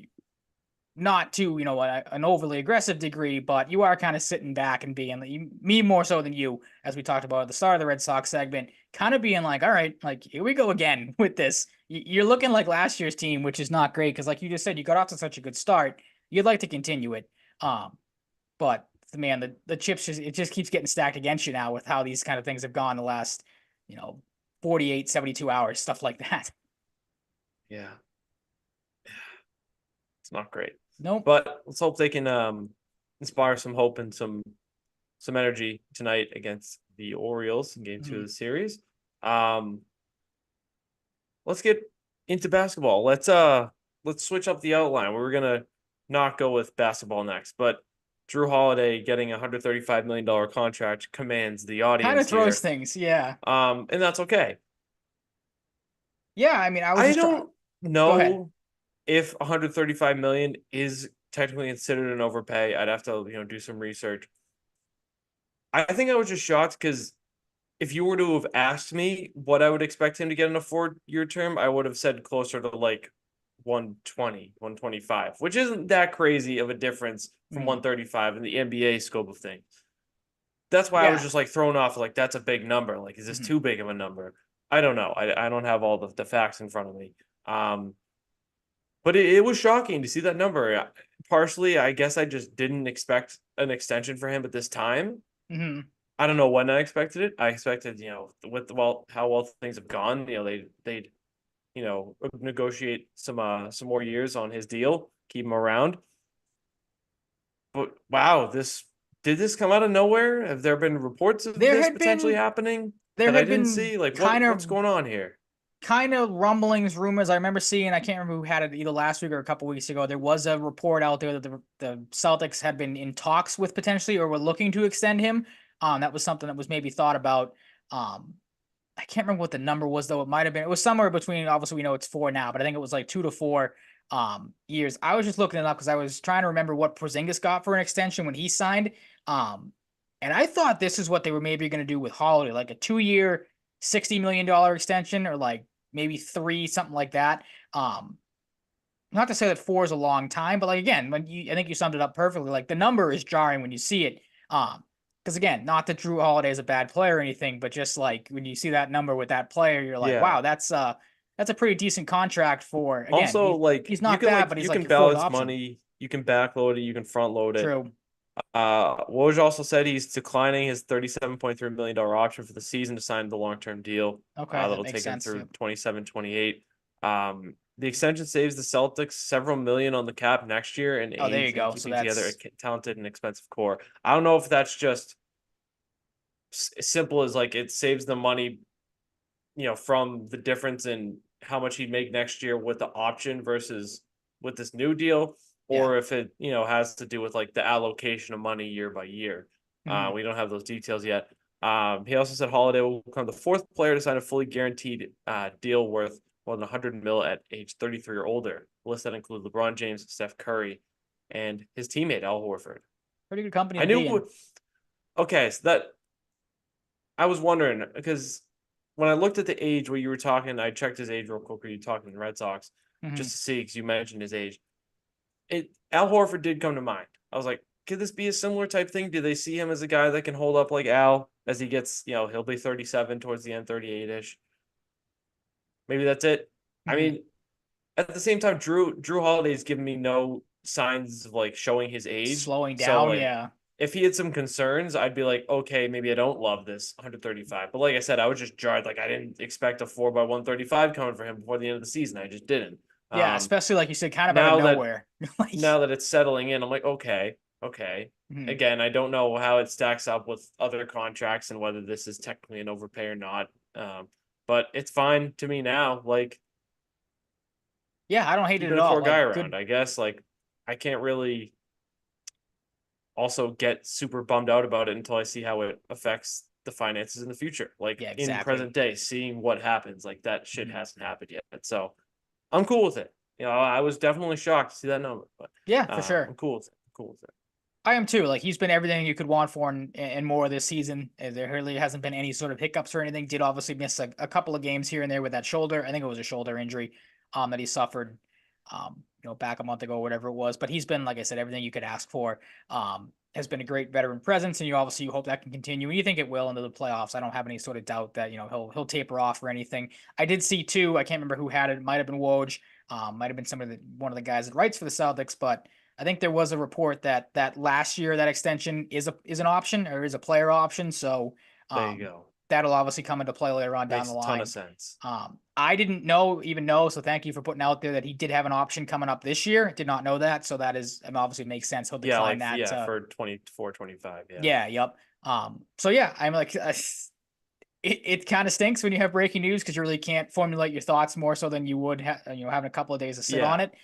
not to an overly aggressive degree, but you are kind of sitting back and being me more so than you, as we talked about at the start of the Red Sox segment, kind of being like, all right, like here we go again with this. You're looking like last year's team, which is not great because, like you just said, you got off to such a good start. You'd like to continue it, but man, the chips just keeps getting stacked against you now with how these kind of things have gone the last, you know, 48, 72 hours, stuff like that. Yeah, it's not great. Nope. But let's hope they can inspire some hope and some energy tonight against the Orioles in Game 2 of Mhm. the series. Um, let's get into basketball. Let's switch up the outline. We were gonna not go with basketball next, but Drew Holiday getting a $135 million contract commands the Kind of audience throws here. things, yeah. And that's okay. Yeah, I mean, I was I just trying. don't Go ahead. know if 135 million is technically considered an overpay. I'd have to, do some research. I think I was just shocked because if you were to have asked me what I would expect him to get in a 4-year term, I would have said closer to like 120, 125, which isn't that crazy of a difference from Mm. 135 in the NBA scope of things. That's why I was Yeah. just like thrown off, like, that's a big number. Like, is this Mhm. too big of a number? I don't know. I don't have all the facts in front of me. Um, but it was shocking to see that number. Partially, I guess I just didn't expect an extension for him at this time. Mhm. I don't know when I expected it. I expected, with how well things have gone, they'd negotiate some more years on his deal, keep him around. But wow, this did this come out of nowhere? Have there been reports of There this had potentially been happening there that I had didn't been see? Like kind what's of going on here? kind of rumblings, rumors. I remember seeing, I can't remember who had it either last week or a couple weeks ago. There was a report out there that the Celtics had been in talks with potentially or were looking to extend him. That was something that was maybe thought about. Um, I can't remember what the number was though. It was somewhere between, obviously we know it's 4 now, but I think it was like 2 to 4 years. I was just looking it up because I was trying to remember what Porzingis got for an extension when he signed. Um, and I thought this is what they were maybe going to do with Holiday, like a 2-year, $60 million extension, or like maybe three, something like that. Um, Not to say that 4 is a long time, but like again, I think you summed it up perfectly. Like the number is jarring when you see it. Because again, not that Drew Holiday is a bad player or anything, but just like when you see that number with that player, you're like, Yeah. wow, that's a pretty decent contract for. Again, Also, like he's not bad, but he's you like can your fourth balance option. money, you can backload it, you can front load it. True. Woj also said he's declining his $37.3 million option for the season to sign the long-term deal. Okay, that That'll makes take him sense. through Yep. 27, 28. The extension saves the Celtics several million on the cap next year and Oh, there aids you in go. So keeping together a that's talented and expensive core. I don't know if that's just as simple as like it saves the money, from the difference in how much he'd make next year with the option versus with this new deal, yeah. or if it, has to do with like the allocation of money year by year. Mhm. We don't have those details yet. He also said Holiday will become the fourth player to sign a fully guaranteed deal worth more than 100 mil at age 33 or older. The list that includes LeBron James, Steph Curry, and his teammate Al Horford. Pretty good company I to be in. knew. Okay, so that I was wondering because when I looked at the age where you were talking, I checked his age real quick. Were you talking the Red Sox just Mhm. to see because you mentioned his age? Al Horford did come to mind. I was like, could this be a similar type thing? Do they see him as a guy that can hold up like Al as he gets, he'll be 37 towards the end, 38 ish. Maybe that's it. I Mhm. mean, at the same time, Drew Holiday's given me no signs of like showing his age. Slowing So down, like yeah. if he had some concerns, I'd be like, okay, maybe I don't love this 135. But like I said, I was just jarred. Like I didn't expect a 4 by 135 coming for him before the end of the season. I just didn't. Yeah, Um, especially like you said, kind of out of now that nowhere. Like, now that it's settling in, I'm like, okay, okay. mhm. Again, I don't know how it stacks up with other contracts and whether this is technically an overpay or not. But it's fine to me now. Like Yeah, I don't hate it keeping at the all. core guy Like, good. around, I guess. Like I can't really also get super bummed out about it until I see how it affects the finances in the future. Like Yeah, in exactly. present day, seeing what happens, like that shit Mhm. hasn't happened yet. So I'm cool with it. I was definitely shocked to see that number, but Yeah, for sure. I'm cool with it. I'm cool with it. I am too. Like he's been everything you could want for and more this season. There really hasn't been any sort of hiccups or anything. Did obviously miss a couple of games here and there with that shoulder. I think it was a shoulder injury that he suffered back a month ago, whatever it was. But he's been, like I said, everything you could ask for. Has been a great veteran presence, and you hope that can continue. And you think it will into the playoffs. I don't have any sort of doubt that he'll taper off or anything. I did see too. I can't remember who had it. It might have been Woj. Might have been one of the guys that writes for the Celtics, but I think there was a report that last year that extension is an option or is a player option. So There you um, go. that'll obviously come into play later on down Makes the a ton of line. sense. I didn't even know. So thank you for putting out there that he did have an option coming up this year. Did not know that. So that is, I mean, obviously makes sense. He'll Yeah, decline like that. yeah, for 24, 25. Yeah. Yeah. Yep. So yeah, I'm like, it kind of stinks when you have breaking news because you really can't formulate your thoughts more so than you would having a couple of days to sit on Yeah. it.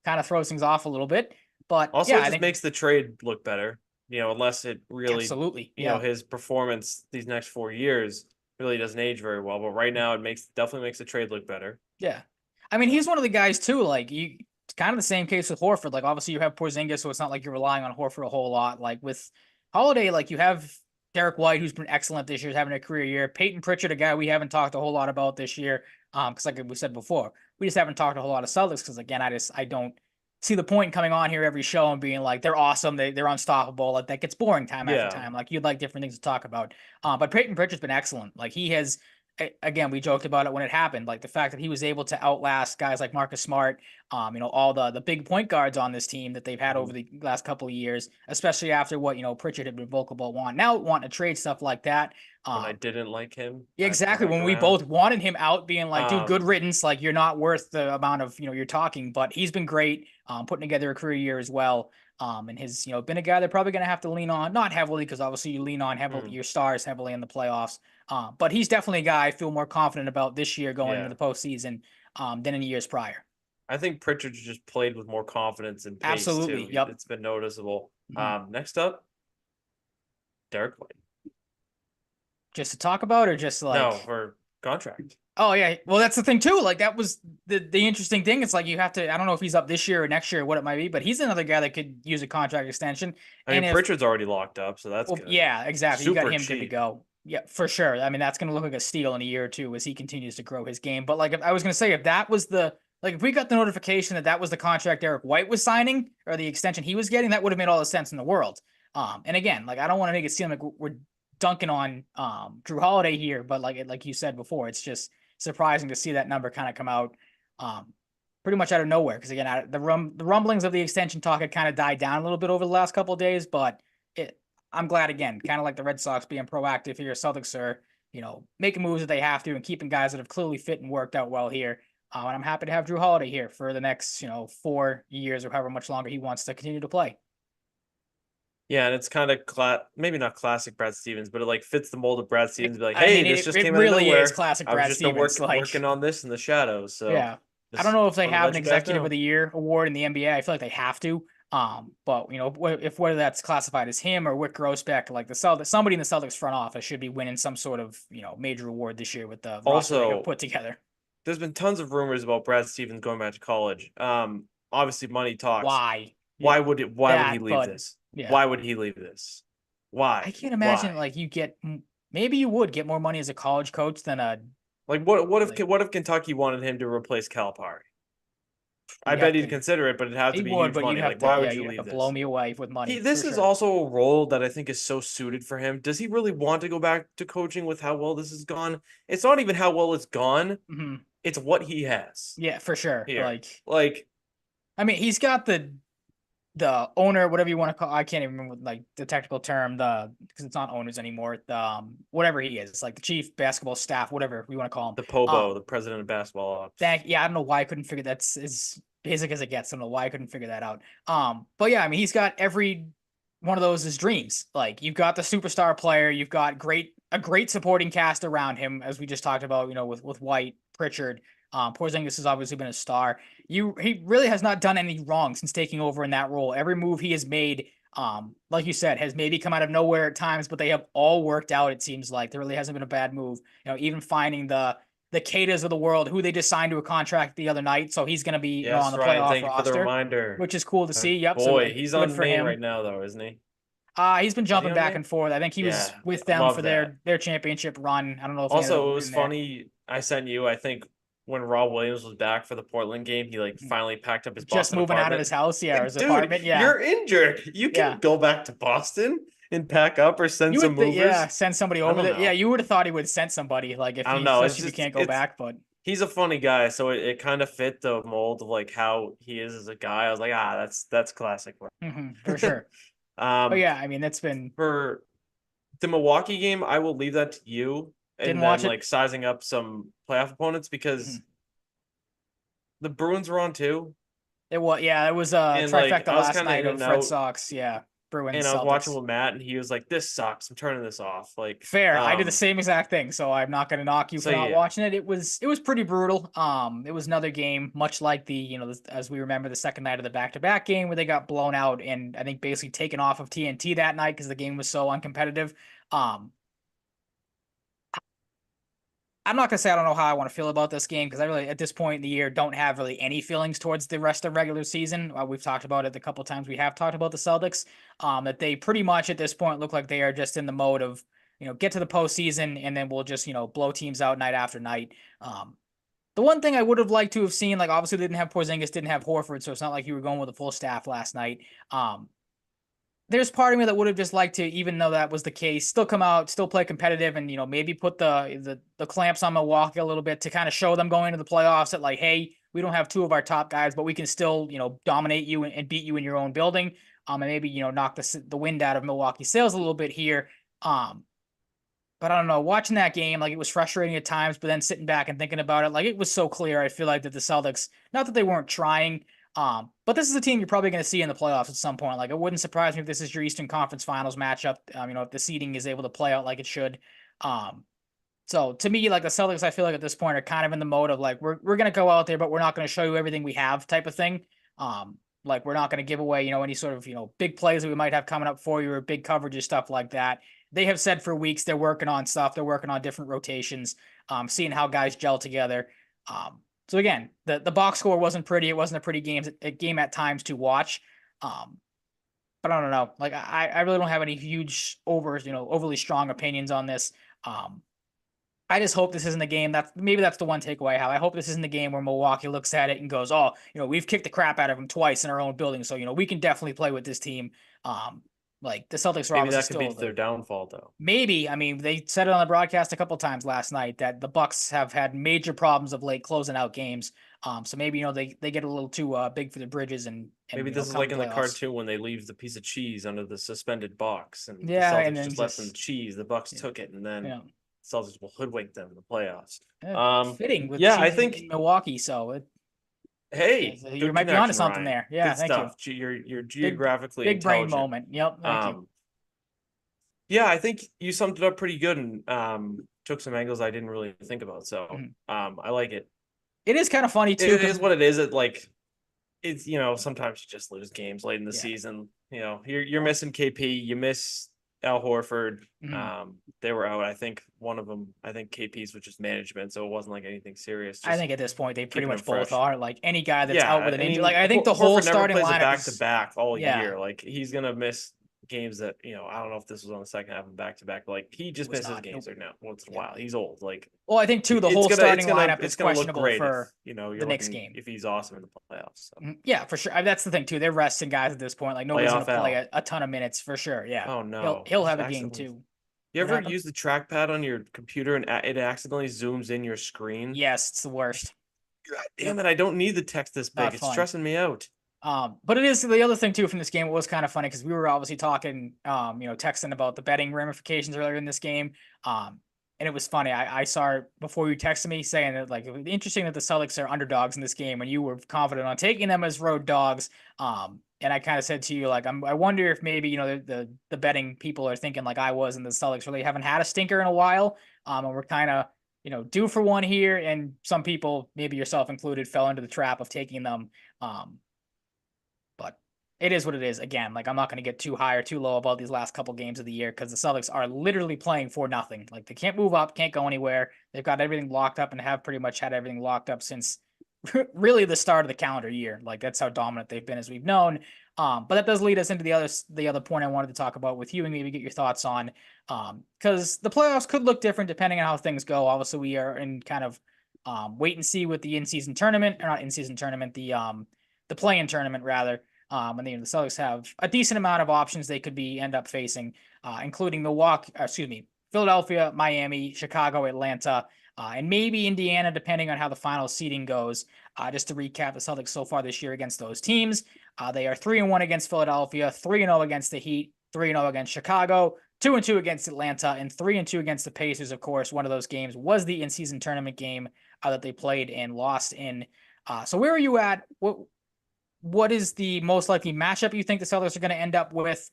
Kind of throws things off a little bit. But Also, yeah, it I just think makes the trade look better. Unless it really, absolutely. Yeah. his performance these next 4 years really doesn't age very well. But right now, it definitely makes the trade look better. Yeah. I mean, So he's one of the guys too. Like it's kind of the same case with Horford. Like obviously you have Porzingis, so it's not like you're relying on Horford a whole lot. Like with Holiday, like you have Derek White, who's been excellent this year, having a career year. Peyton Pritchard, a guy we haven't talked a whole lot about this year. Because like we said before, we just haven't talked a whole lot of Celtics. Because again, I don't see the point in coming on here every show and being like they're awesome, they're unstoppable. Like that gets boring time after yeah, time. Like you'd like different things to talk about. But Peyton Pritchard's been excellent. Like he has again, we joked about it when it happened, like the fact that he was able to outlast guys like Marcus Smart, all the big point guards on this team that they've had over mhm. the last couple of years, especially after what Pritchard had been vocal about wanting to trade stuff like that. When I Um, didn't like him, yeah, I've come exactly. back When we around. both wanted him out, being like, dude, good Um, riddance. Like you're not worth the amount of you're talking. But he's been great, putting together a career year as well. And has been a guy they're probably going to have to lean on, not heavily because obviously you lean on heavily hmm, your stars heavily in the playoffs. But he's definitely a guy I feel more confident about this year going into yeah, the postseason than in years prior. I think Pritchard's just played with more confidence and pace Absolutely. too. Yep. It's been noticeable. Mhm. Next up, Derek White. Just to talk about, or just No, like, for contract. oh yeah, well that's the thing too. Like that was the interesting thing. It's like you have to. I don't know if he's up this year or next year, or what it might be, but he's another guy that could use a contract extension. I And mean, if Pritchard's already locked up, so that's well, good. yeah, exactly. You got Super him good to cheap. go. Yeah, for sure. I mean, that's going to look like a steal in a year or two as he continues to grow his game. But like, if I was going to say, if that was if we got the notification that that was the contract Eric White was signing or the extension he was getting, that would have made all the sense in the world. And again, like I don't want to make it seem like we're dunking on Drew Holiday here, but like you said before, it's just surprising to see that number kind of come out pretty much out of nowhere. Because again, the rumblings of the extension talk had kind of died down a little bit over the last couple of days, but it I'm glad again, kind of like the Red Sox being proactive here. Celtics are, making moves that they have to and keeping guys that have clearly fit and worked out well here. And I'm happy to have Drew Holiday here for the next, 4 years or however much longer he wants to continue to play. Yeah, and it's kind of maybe not classic Brad Stevens, but it like fits the mold of Brad Stevens. Be like, I hey, mean, this it, just it came out of really is nowhere. classic I was Brad just a Stevens. working Like, on this in the shadows, so yeah, I don't just know if they want to have an let you guys Executive of know. the Year award in the NBA. I feel like they have to. But if whether that's classified as him or Wick Grossbeck, like the Celtics, somebody in the Celtics front office should be winning some sort of major award this year with the roster they have Also, put together. there's been tons of rumors about Brad Stevens going back to college. Obviously, money talks. Why? Why Yeah, would it? Why would he that. leave But this? yeah, Why would he leave this? I Why? can't imagine Why? like you get maybe you would get more money as a college coach than a Like what if like what if Kentucky wanted him to replace Calipari? I you have bet he'd to. consider it, but it'd have to He be would, huge but you'd money. have Like, to. why Yeah, would you you'd have to leave blow this? me away with money for This is sure. also a role that I think is so suited for him. Does he really want to go back to coaching with how well this has gone? It's not even how well it's gone. Hmm. It's what he has Yeah, for sure. here. Like, I mean, he's got the the owner, whatever you want to call, I can't even remember like the technical term, because it's not owners anymore. The whatever he is, like the chief basketball staff, whatever we want to call him. The Pobo, the president of basketball ops. Yeah, I don't know why I couldn't figure that's as basic as it gets. I don't know why I couldn't figure that out. But yeah, I mean, he's got every one of those as dreams. Like you've got the superstar player, you've got a great supporting cast around him, as we just talked about. With White, Pritchard. Porzingis has obviously been a star. He really has not done any wrong since taking over in that role. Every move he has made, like you said, has maybe come out of nowhere at times, but they have all worked out. It seems like there really hasn't been a bad move. Even finding the Cadas of the world, who they just signed to a contract the other night, so he's going to be on Yes, the Ryan, playoff thank you for the roster, reminder. which is cool to see. Yep, so Boy, he's good on for Maine him. right now, though, isn't he? He's been Is he jumping on back Maine? and forth. I think he was Yeah, with I them love for that. their championship run. I don't know if he ended up Also, it was winning there. funny. I sent you, I think, when Rob Williams was back for the Portland game, he like finally packed up his Just Boston moving out of apartment. his house, yeah, or Like, his dude, apartment, yeah, you're injured. You yeah. can go back to Boston and pack up or send You some would think, yeah, movers. send somebody I over don't there. Yeah, know. you would have thought he would send somebody, like if I don't he, know. It's especially if he just can't go back. But he's a funny guy, so it kind of fit the mold of like how he is as a guy. I was like, that's classic. for sure. But Um, yeah, I mean, that's been for the Milwaukee game, I will leave that to you, didn't and then watch it. like sizing up some playoff opponents because Mhm. the Bruins were on too, It was, yeah, it was a and like trifecta I was last kind of night in of and Red out, Sox, yeah, Bruins, and I was watching Celtics. with Matt, and he was like, "This sucks. I'm turning this off." Like, Fair. I did the same exact thing, so I'm not going to knock you so for not yeah, watching it. It was pretty brutal. It was another game, much like as we remember the second night of the back-to-back game where they got blown out and I think basically taken off of TNT that night because the game was so uncompetitive. Um, I'm not gonna say I don't know how I want to feel about this game because I really, at this point in the year, don't have really any feelings towards the rest of regular season. We've talked about it the couple times we have talked about the Celtics. That they pretty much at this point look like they are just in the mode of get to the postseason and then we'll just blow teams out night after night. The one thing I would have liked to have seen, like obviously they didn't have Porzingis, didn't have Horford, so it's not like you were going with a full staff last night. There's part of me that would have just liked to, even though that was the case, still come out, still play competitive, and maybe put the clamps on Milwaukee a little bit to kind of show them going into the playoffs that like, hey, we don't have two of our top guys, but we can still dominate you and beat you in your own building. And maybe knock the wind out of Milwaukee's sails a little bit here. But I don't know, watching that game, like it was frustrating at times, but then sitting back and thinking about it, like it was so clear. I feel like that the Celtics, not that they weren't trying, but this is a team you're probably going to see in the playoffs at some point. Like it wouldn't surprise me if this is your Eastern Conference Finals matchup. If the seeding is able to play out like it should. So to me, like the Celtics, I feel like at this point are kind of in the mode of like we're gonna go out there, but we're not going to show you everything we have type of thing. Like we're not going to give away any sort of big plays that we might have coming up for you or big coverages stuff like that. They have said for weeks they're working on stuff. They're working on different rotations, seeing how guys gel together. So again, the box score wasn't pretty. It wasn't a pretty game at times to watch. But I don't know. Like I really don't have any huge overly strong opinions on this. I just hope this isn't the game. That's the one takeaway I have. I hope this isn't the game where Milwaukee looks at it and goes, "Oh, we've kicked the crap out of them twice in our own building, so we can definitely play with this team." Like the Celtics are maybe obviously that could be still their downfall though. maybe. I mean, they said it on the broadcast a couple times last night that the Bucks have had major problems of late closing out games. So maybe they get a little too big for the bridges and Maybe this is come like in the playoffs. cartoon when they leave the piece of cheese under the suspended box, and the Yeah, and Celtics then just left them just cheese. The Bucks yeah, took it, and then yeah. Celtics will hoodwink them in the playoffs. Fitting with Yeah, I cheese think. in Milwaukee, so Hey, you good might be onto connection, something Ryan. there. Yeah, Good thank you. stuff. You're Big geographically big brain intelligent. moment. Yep, thank you. Um, yeah, I think you summed it up pretty good and took some angles I didn't really think about. So Mhm. I like it. It is kind of funny It too because is what it is. It's sometimes you just lose games late in the yeah. season. You're missing KP, you miss Al Horford. Mhm. They were out. I think one of them. I think KP's was just management, so it wasn't like anything serious. I Just think at this point they pretty keeping him much both fresh. are. Like any guy that's out Yeah, with an I injury, mean like I think the whole Horford never starting plays a lineup back to is back all yeah. year. Like he's gonna miss games that I don't know if this was on the second half of back to back. Like he It just was misses not. games Nope. right now once in a Yeah. while. He's old. Like Well, I think too the it's whole gonna it's starting gonna lineup is it's gonna look questionable great if for you're the next looking game. if he's awesome in the playoffs. So. Yeah, for sure. That's the thing too. They're resting guys at this point. Like nobody's going Playoff to play L. a ton of minutes for sure. Yeah, Oh he'll no! he'll Just have a game accidentally. too. You What ever happened? use the trackpad on your computer and it accidentally zooms in your screen? Yes, it's the worst. God damn Yep, it! I don't need the text this big. not It's fun. stressing me out. But it is the other thing too from this game. It was kind of funny because we were obviously talking, texting about the betting ramifications earlier in this game. And it was funny. I saw it before you texted me saying that like it was interesting that the Celtics are underdogs in this game, and you were confident on taking them as road dogs. And I kind of said to you like, I wonder if maybe the betting people are thinking like I was, and the Celtics really haven't had a stinker in a while. And we're kind of due for one here, and some people, maybe yourself included, fell into the trap of taking them. But it is what it is. Again, like I'm not going to get too high or too low about these last couple games of the year because the Celtics are literally playing for nothing. Like they can't move up, can't go anywhere. They've got everything locked up and have pretty much had everything locked up since really the start of the calendar year. Like that's how dominant they've been as we've known. But that does lead us into the other point I wanted to talk about with you and maybe get your thoughts on. Because the playoffs could look different depending on how things go. Obviously, we are in kind of wait and see with the in-season tournament, or not in-season tournament, the play-in tournament rather. And the Celtics have a decent amount of options they could end up facing, including Philadelphia, Miami, Chicago, Atlanta, and maybe Indiana, depending on how the final seeding goes. Just to recap, the Celtics so far this year against those teams, they are 3-1 against Philadelphia, 3-0 against the Heat, 3-0 against Chicago, 2-2 against Atlanta, and 3-2 against the Pacers. Of course, one of those games was the in-season tournament game that they played and lost in. So where are you at? What is the most likely matchup you think the Celtics are going to end up with?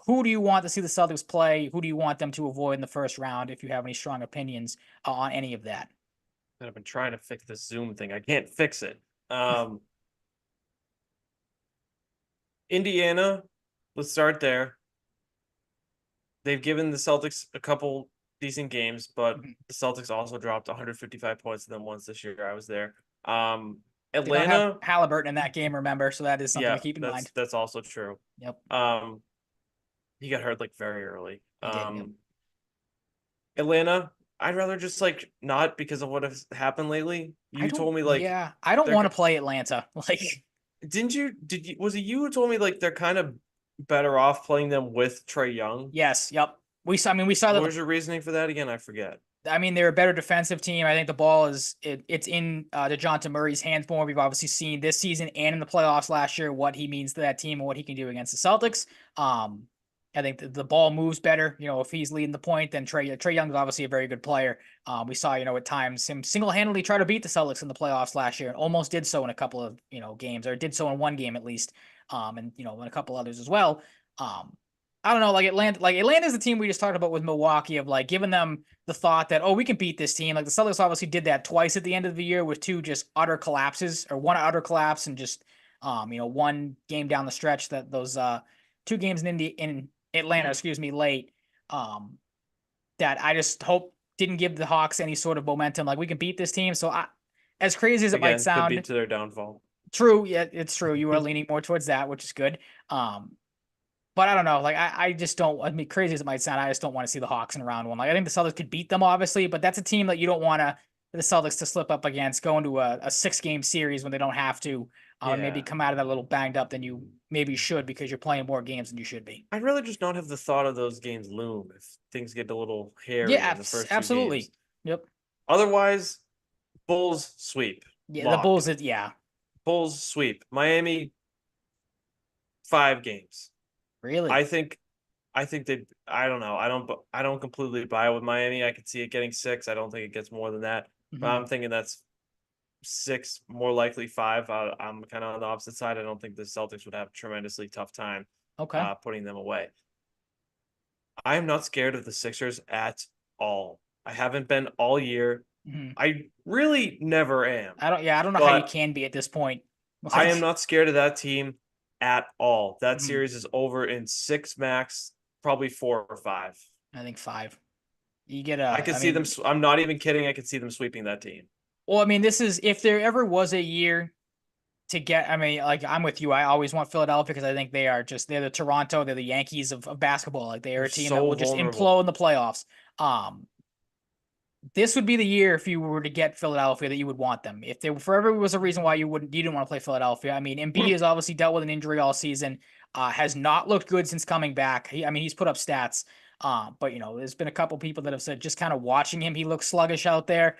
Who do you want to see the Celtics play? Who do you want them to avoid in the first round? If you have any strong opinions on any of that. I've been trying to fix this Zoom thing. I can't fix it. Indiana, let's start there. They've given the Celtics a couple decent games, but the Celtics also dropped 155 points to them once this year. I was there. They don't have Atlanta, Halliburton in that game, remember? So that is something yeah, to keep in mind. that's also true. Yep. He got hurt like very early. He did, yep. Atlanta, I'd rather just like not because of what has happened lately. You told me like yeah, I don't want to play Atlanta. Like, was it you who told me like they're kind of better off playing them with Trae Young? yes, yep. We saw What that. was your reasoning for that again? I forget. I mean, they're a better defensive team. I think the ball it's in DeJounte Murray's hands more. We've obviously seen this season and in the playoffs last year what he means to that team and what he can do against the Celtics. I think the ball moves better. If he's leading the point, then Trae Young is obviously a very good player. We saw, at times him single-handedly try to beat the Celtics in the playoffs last year and almost did so in a couple of, games, or did so in one game at least. And, in a couple others as well. I don't know, like Atlanta's the team we just talked about with Milwaukee, of like giving them the thought that, oh, we can beat this team. Like the Celtics obviously did that twice at the end of the year with two just utter collapses, or one utter collapse, and just one game down the stretch, that those two games in Atlanta, late, that I just hope didn't give the Hawks any sort of momentum. Like we can beat this team. So as crazy as it might sound, could be to their downfall. True, yeah, it's true. You are leaning more towards that, which is good. But I don't know. Like I just don't. I mean, crazy as it might sound, I just don't want to see the Hawks in round one. Like I think the Celtics could beat them, obviously, but that's a team that you don't want the Celtics to slip up against, go into a 6-game series when they don't have to, maybe come out of that a little banged up than you maybe should, because you're playing more games than you should be. I'd rather just not have the thought of those games loom if things get a little hairy Yeah, in the first absolutely. 2 games. Yep. Otherwise, Bulls sweep. Yeah, Lock. the Bulls. Yeah. Bulls sweep. Miami, 5 games. Really? I think they. I don't know. I don't completely buy it with Miami. I could see it getting 6. I don't think it gets more than that. Mm-hmm. But I'm thinking that's 6, more likely 5. I'm kind of on the opposite side. I don't think the Celtics would have a tremendously tough time putting them away. I am not scared of the Sixers at all. I haven't been all year. Mm-hmm. I really never am. I don't know how you can be at this point. I am not scared of that team at all. That Mm-hmm. series is over in 6 max, probably 4 or 5. I think 5. You get I could see them. I'm not even kidding. I could see them sweeping that team. Well, I mean, this is, if there ever was a year to get, I mean, like I'm with you. I always want Philadelphia because I think they're the Toronto, they're the Yankees of basketball. Like they're a team that will just implode in the playoffs. This would be the year, if you were to get Philadelphia, that you would want them. If there forever was a reason why you didn't want to play Philadelphia. I mean, Embiid has obviously dealt with an injury all season, has not looked good since coming back. He's put up stats, but there's been a couple people that have said just kind of watching him, he looks sluggish out there.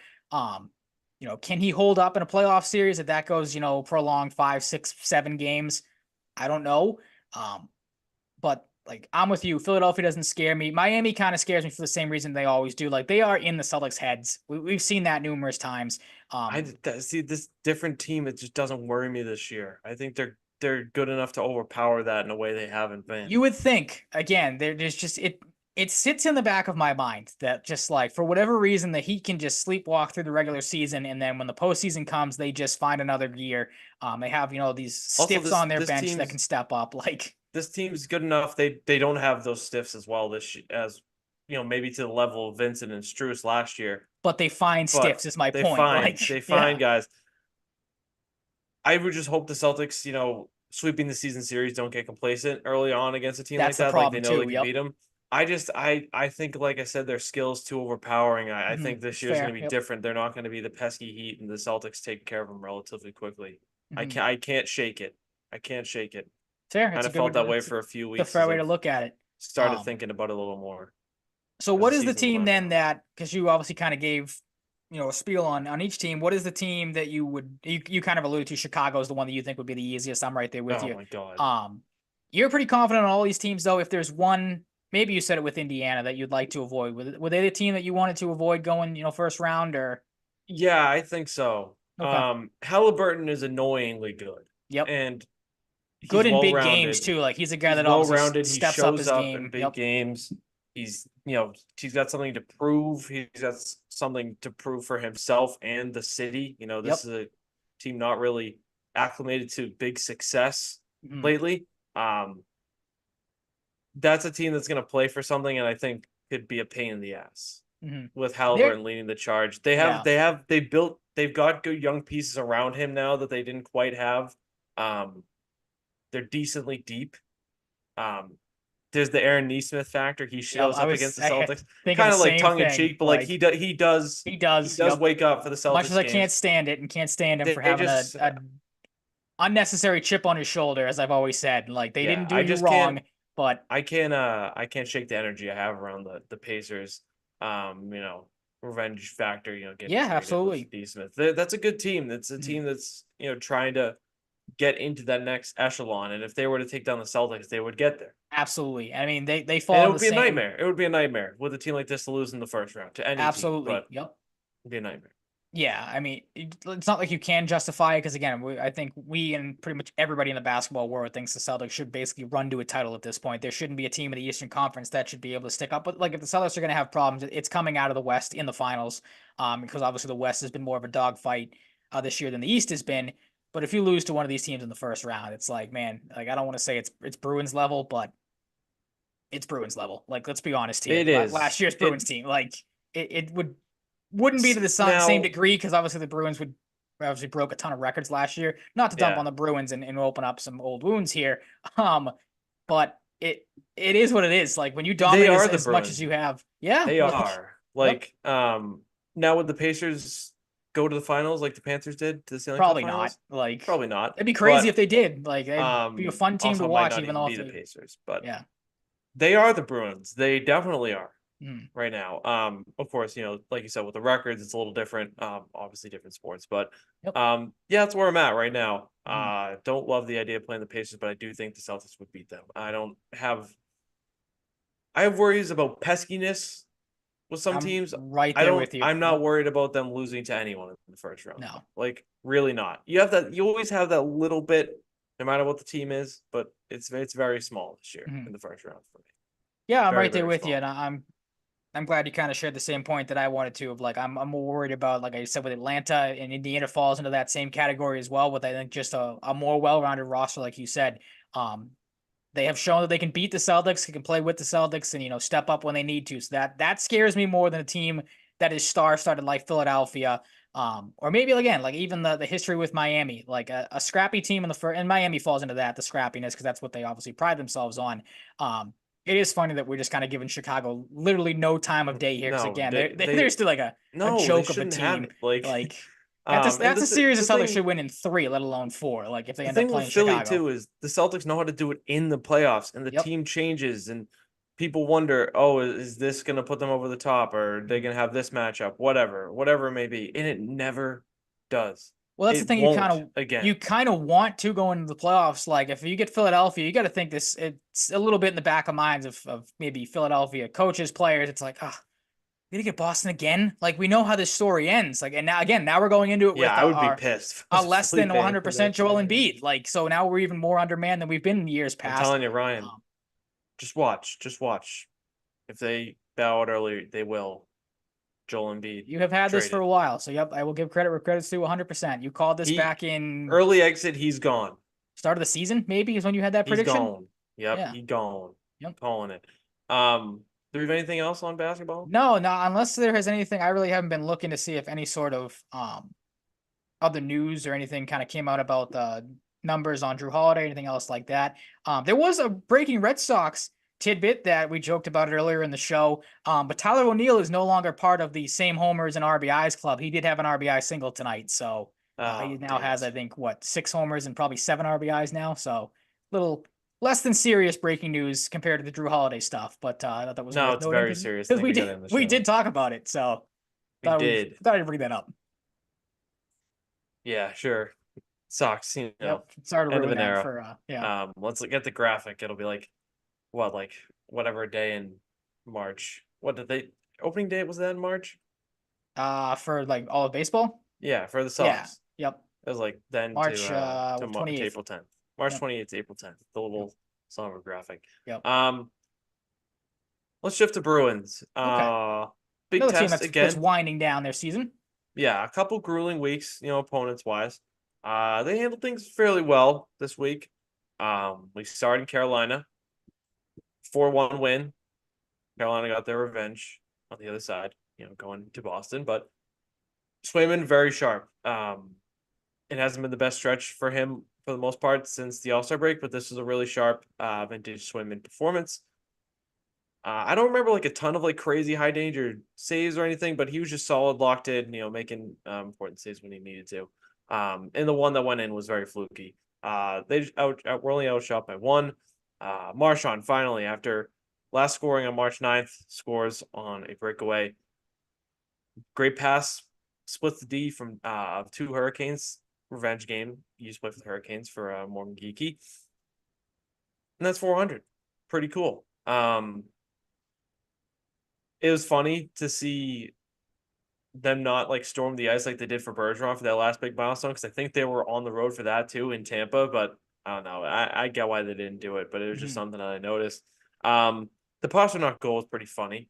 Can he hold up in a playoff series if that goes, prolonged 5, 6, 7 games? I don't know. Um, but like I'm with you. Philadelphia doesn't scare me. Miami kind of scares me for the same reason they always do. Like they are in the Celtics' heads. We've seen that numerous times. See this different team. It just doesn't worry me this year. I think they're good enough to overpower that in a way they haven't been. You would think again. There's just it. It sits in the back of my mind that just like for whatever reason the Heat can just sleepwalk through the regular season, and then when the postseason comes, they just find another gear. They have these Also, stiffs on their this bench that team's can step up. Like this team's good enough. They don't have those stiffs as well as maybe to the level of Vincent and Strus last year, but they find but stiffs is my point. Like they find yeah, guys. I would just hope the Celtics, sweeping the season series, don't get complacent early on against a team like that's the that. Like they problem know they too. can Yep. beat them. I think, like I said, their skills too overpowering. I think this year's going Fair. to be Yep. different. They're not going to be the pesky Heat, and the Celtics take care of them relatively quickly. Mhm. I can't shake it. I can't shake it. Fair. Kind It's a of felt that way it's for a few a weeks fair as way to I've look at it. started thinking about it a little more So as the what is the season's team wound then down. that because you obviously kind of gave a spiel on each team. What is the team that you kind of alluded to? Chicago is the one that you think would be the easiest. I'm right there with Oh you. my god. Um, you're pretty confident on all these teams though. If there's one, maybe you said it with Indiana that you'd like to avoid. Were they the team that you wanted to avoid going first round or Yeah, I think so. okay? Halliburton is annoyingly good, Yep. and he's Good in well big games rounded. too. Like he's a guy He's that well obviously rounded. He steps up shows his up in game. big Yep. games. He's got something to prove. He's got something to prove for himself and the city. This Yep. is a team not really acclimated to big success Mhm. lately. Um, that's a team that's going to play for something, and I think could be a pain in the ass Mhm. with There. Halliburton leading the charge. Yeah. They've got good young pieces around him now that they didn't quite have. Um, they're decently deep. Um, there's the Aaron Neesmith factor. He Yep. shows up against the Celtics, Thinking the kind of like same tongue in thing. cheek, but like Like he he does. does Yep. wake up for the Much as Celtics I can't games. stand it and can't stand him for They having just a unnecessary chip on his shoulder, as I've always said. Like they yeah, didn't do you wrong, but I can't shake the energy I have around the Pacers. Revenge factor, getting yeah, traded with absolutely. D Smith. That's a good team. That's a Mhm. team that's, trying to get into that next echelon. And if they were to take down the Celtics, they would get there. Absolutely. I mean, they And fall it in would the be a same. nightmare. It would be a nightmare with a team like this to lose in the first round to any team, but Absolutely. Yep. it'd be a nightmare. Yeah, I mean, it's not like you can justify it because again, I think we and pretty much everybody in the basketball world thinks the Celtics should basically run to a title at this point. There shouldn't be a team in the Eastern Conference that should be able to stick up. But like, if the Celtics are going to have problems, it's coming out of the West in the finals, because obviously the West has been more of a dogfight this year than the East has been. But if you lose to one of these teams in the first round, it's like, man, like I don't want to say it's Bruins level, but it's Bruins level. Like, let's be honest here. It Last is. year's Bruins team, like it wouldn't be to the same Now, degree because obviously the Bruins would obviously broke a ton of records last year. Not to dump yeah, on the Bruins and open up some old wounds here, but it is what it is. Like when you they dominate are the as much as Bruins. you have, yeah, They like are. yep, Like, now would the Pacers go to the finals like the Panthers did to the Stanley Cup probably not. finals? Like Probably not. it'd be crazy if But they did. Like it'd be a fun team to also it might watch, not even even though be if the they, Pacers, but yeah, they are the Bruins. They definitely are mm, right now. Of course, like you said, with the records, it's a little different. Obviously different sports, but yep, yeah, that's where I'm at right now. mm. Don't love the idea of playing the Pacers, but I do think the Celtics would beat them. I have worries about peskiness with some I'm teams. right there with you. I'm not Yep, worried about them losing to anyone in the first round. no. Like really not. You always have that little bit no matter what the team is, but it's very small this year in Mhm. the first round for me. Yeah, I'm Very, right there very with you, small. and I'm glad you kind of shared the same point that I wanted to of like I'm more worried about like I said with Atlanta and Indiana falls into that same category as well with I think just a more well-rounded roster like you said. Um they have shown that they can beat the Celtics, they can play with the Celtics and step up when they need to. So that scares me more than a team that is star-studded like Philadelphia. Or maybe again, like even the history with Miami, like a scrappy team in the first, and Miami falls into that, the scrappiness, because that's what they obviously pride themselves on. It is funny that we're just kind of giving Chicago literally no time of day here because No, again they're still like a no, they joke of a shouldn't have team. it. Like, Like and that's a series the the Celtics thing should win in 3, let alone 4. Like if they the end up thing with playing Philly Chicago. too is the Celtics know how to do it in the playoffs, and the Yep. team changes, and people wonder, oh, is this going to put them over the top, or are they Mhm. going to have this matchup, whatever it may be, and it never does. Well, that's the It thing. won't again. You kind of want to go into the playoffs. Like if you get Philadelphia, you got to think this. It's a little bit in the back of minds of maybe Philadelphia coaches, players. It's like, ah, we gonna get Boston again. Like we know how this story ends. Like, and now we're going into it Yeah, with I would be pissed if I a was a less Philly than fan in 100% that Joel scenario. Embiid. Like so now we're even more undermanned than we've been in years I'm past. telling you, Ryan, Um, just watch. Just watch. If they bow out early, they will. Joel Embiid you have had this for traded. a while, so yep, I will give credit where credit's due 100%. You called this He back in early exit, he's gone. start of the season, maybe is when you had that He's prediction. gone. Yep, Yeah. he gone. Yep. Calling it. Do we have anything else on basketball? No, no, unless there has anything, I really haven't been looking to see if any sort of other news or anything kind of came out about the numbers on Drew Holiday, anything else like that. There was a breaking Red Sox tidbit that we joked about it earlier in the show. But Tyler O'Neill is no longer part of the same homers and RBIs club. He did have an RBI single tonight, so he Oh, now damn has, I it. think, what 6 homers and probably 7 RBIs now. So little less than serious breaking news compared to the Drew Holiday stuff. But I thought that was No, worth it's noting very serious. I because think we got to end the we show. did talk about it. So We did. thought I'd bring that up. Yeah, sure. Sucks, Yep, sorry to end of ruin an that era. for yeah. Let's look at the graphic. It'll be like whatever day in March. What did they opening day was that in March? For like all of baseball. Yeah, for the Yeah. Sox. Yep. It was like then March to 28th. April 10th. March Yep. 28th to April 10th. The Yep. little summer graphic. Yep. Let's shift to Bruins. Okay. Big Another team test that's again. winding down their season. Yeah, a couple grueling weeks, opponents wise. They handled things fairly well this week. We started in Carolina, 4-1 win. Carolina got their revenge on the other side, going to Boston. But Swayman, very sharp. It hasn't been the best stretch for him for the most part since the All-Star break, but this is a really sharp vintage Swayman performance. I don't remember like a ton of like crazy high danger saves or anything, but he was just solid, locked in, making important saves when he needed to. And the one that went in was very fluky. They were only outshot by one. Marchand finally, after last scoring on March 9th, scores on a breakaway. Great pass, splits the D from two Hurricanes. Revenge game. You split for the Hurricanes for Morgan Geeky. And that's 400. Pretty cool. It was funny to see them not like storm the ice like they did for Bergeron for that last big milestone because I think they were on the road for that too in Tampa, but I don't know. I get why they didn't do it, but it was just something that I noticed. The Pastrnak goal was pretty funny.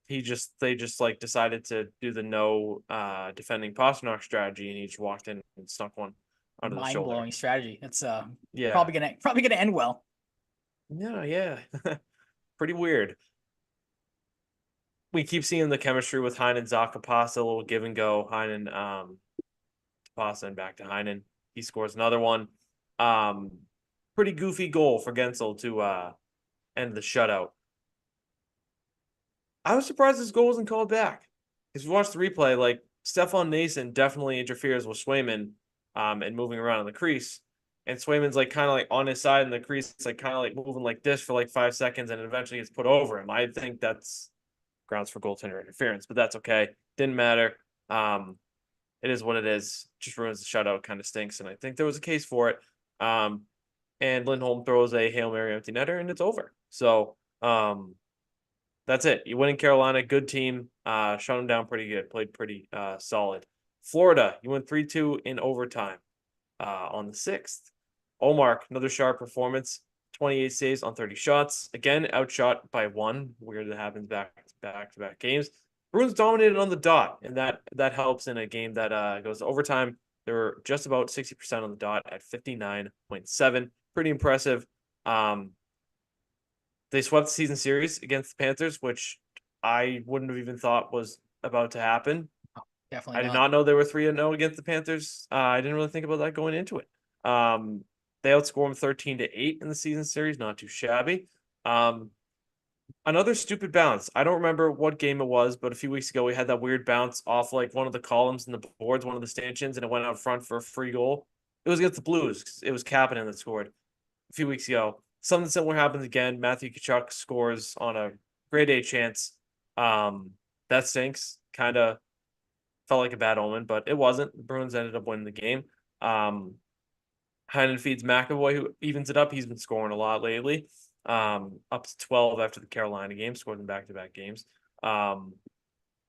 They just like decided to do the no defending Pastrnak strategy, and he just walked in and snuck one under the Mind shoulder. blowing strategy. That's Yeah, probably gonna end well. yeah, pretty weird. We keep seeing the chemistry with Heinen, Zakapasa, a little give and go. Heinen, Pasta and back to Heinen. He scores another one. Pretty goofy goal for Gensel to end the shutout. I was surprised this goal wasn't called back. Because we watched the replay, like Stefan Nason definitely interferes with Swayman and moving around in the crease. And Swayman's like kind of like on his side in the crease. It's like kind of like moving like this for like 5 seconds and eventually gets put over him. I think that's grounds for goaltender interference, but that's okay. Didn't matter. It is what it is. Just ruins the shutout, kind of stinks, and I think there was a case for it. And Lindholm throws a Hail Mary empty netter, and it's over. So that's it. You win in Carolina, good team. Shut them down pretty good. Played pretty solid. Florida, you win 3-2 in overtime on the 6th. Omar, another sharp performance. 28 saves on 30 shots. Again, outshot by one. Weird that happens back to back games. Bruins dominated on the dot, and that helps in a game that goes to overtime. They were just about 60% on the dot at 59.7. Pretty impressive. They swept the season series against the Panthers, which I wouldn't have even thought was about to happen. Definitely I did not. not know they were 3-0 against the Panthers. I didn't really think about that going into it. They outscored them 13-8 in the season series, not too shabby. Another stupid bounce. I don't remember what game it was, but a few weeks ago we had that weird bounce off like one of the columns in the boards, one of the stanchions, and it went out front for a free goal. It was against the Blues. It was Kapanen that scored a few weeks ago. Something similar happens again. Matthew Tkachuk scores on a grade A chance. That stinks. Kind of felt like a bad omen, but it wasn't. The Bruins ended up winning the game. Heinen feeds McAvoy, who evens it up. He's been scoring a lot lately. Up to 12 after the Carolina game, scored in back-to-back games. I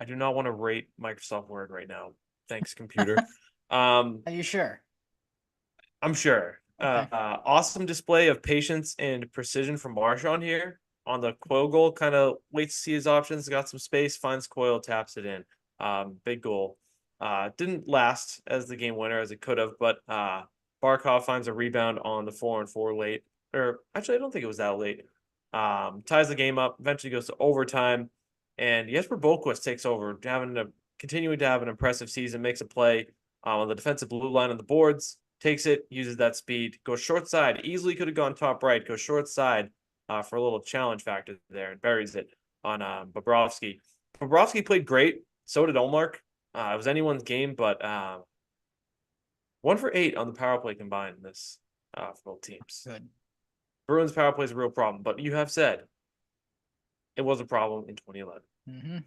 do not want to rate Microsoft Word right now. Thanks, computer. Are you sure? I'm sure. Okay. Awesome display of patience and precision from Marchand here on the Coyle goal. Kind of waits to see his options, got some space, finds Coyle, taps it in. Big goal. Didn't last as the game winner as it could have, but Barkov finds a rebound on the 4-on-4 late. Or actually, I don't think it was that late. Ties the game up, eventually goes to overtime, and Jesper Boquist takes over, continuing to have an impressive season, makes a play on the defensive blue line on the boards, takes it, uses that speed, goes short side, easily could have gone top right, goes short side for a little challenge factor there, and buries it on Bobrovsky. Bobrovsky played great, so did Olmark. It was anyone's game, but 1 for 8 on the power play combined in this for both teams. Good. Bruins power play is a real problem, but you have said it was a problem in 2011. Mm-hmm.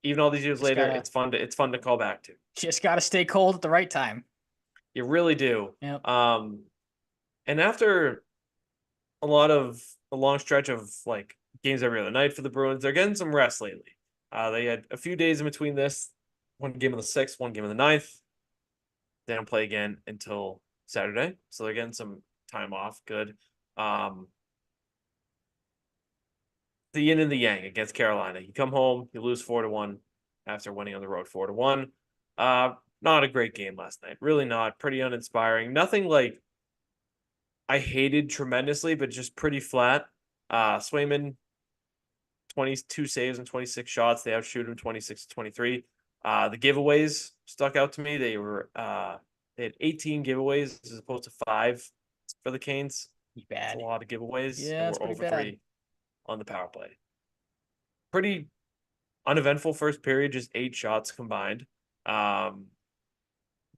Even all these years Just later, gotta- it's fun to call back to. Just got to stay cold at the right time. You really do. Yep. And after a long stretch of like games every other night for the Bruins, they're getting some rest lately. They had a few days in between this, one game on the 6th, one game on the 9th. They don't play again until Saturday, so they're getting some time off. Good. The yin and the yang against Carolina. You come home, you lose 4-1 after winning on the road 4-1. Not a great game last night. Really not. Pretty uninspiring. Nothing like I hated tremendously, but just pretty flat. Swayman, 22 saves and 26 shots. They outshoot him 26-23. The giveaways stuck out to me. They had 18 giveaways as opposed to 5 for the Canes. Bad. That's a lot of giveaways. Yeah, and it's we're pretty over bad. 3 on the power play. Pretty uneventful first period, just 8 shots combined.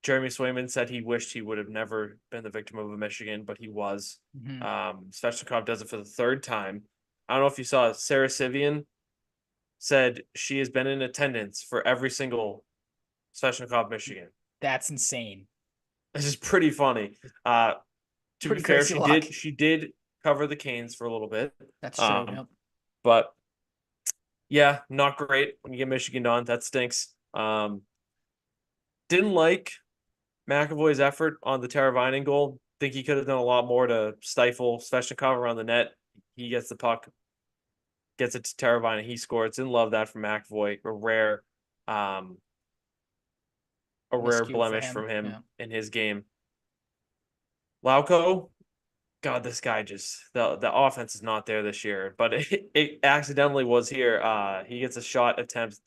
Jeremy Swayman said he wished he would have never been the victim of a Michigan, but he was. Mm-hmm. Svechnikov does it for the 3rd time. I don't know if you saw Sarah Sivian said she has been in attendance for every single Svechnikov Michigan. That's insane. This is pretty funny. To Pretty be fair, crazy luck. she did cover the Canes for a little bit. That's true. Yep. But yeah, not great when you get Michigan done. That stinks. Didn't like McAvoy's effort on the Teravainen goal. Think he could have done a lot more to stifle Svechnikov around the net. He gets the puck, gets it to Teravainen. He scores. Didn't love that from McAvoy. A rare Miscue for blemish him. from him Yeah. in his game. Lauko, God, this guy just the offense is not there this year, but it accidentally was here. He gets a shot attempt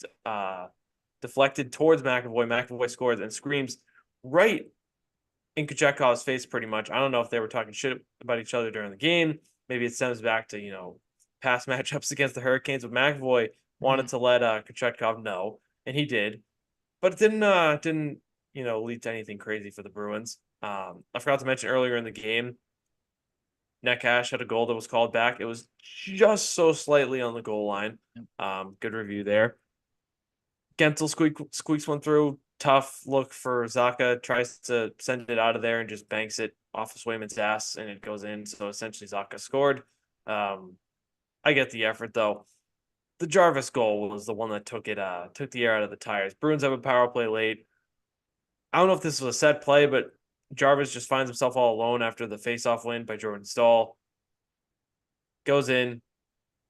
deflected towards McAvoy. McAvoy scores and screams right in Kochekhov's face pretty much. I don't know if they were talking shit about each other during the game. Maybe it stems back to, past matchups against the Hurricanes, but McAvoy wanted to let Kochetkov know, and he did. But it didn't lead to anything crazy for the Bruins. I forgot to mention earlier in the game, Neckash had a goal that was called back. It was just so slightly on the goal line. Good review there. Gensel squeaks one through. Tough look for Zacha. Tries to send it out of there and just banks it off of Swayman's ass, and it goes in. So essentially, Zacha scored. I get the effort though. The Jarvis goal was the one that took the air out of the tires. Bruins have a power play late. I don't know if this was a set play, but Jarvis just finds himself all alone after the faceoff win by Jordan Staal. Goes in,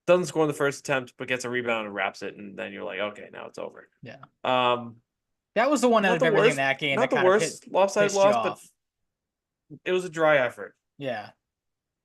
doesn't score in the first attempt, but gets a rebound and wraps it, and then you're like, okay, now it's over. Yeah. That was the one out of everything in that game that kind of lopsided loss, but it was a dry effort. Yeah.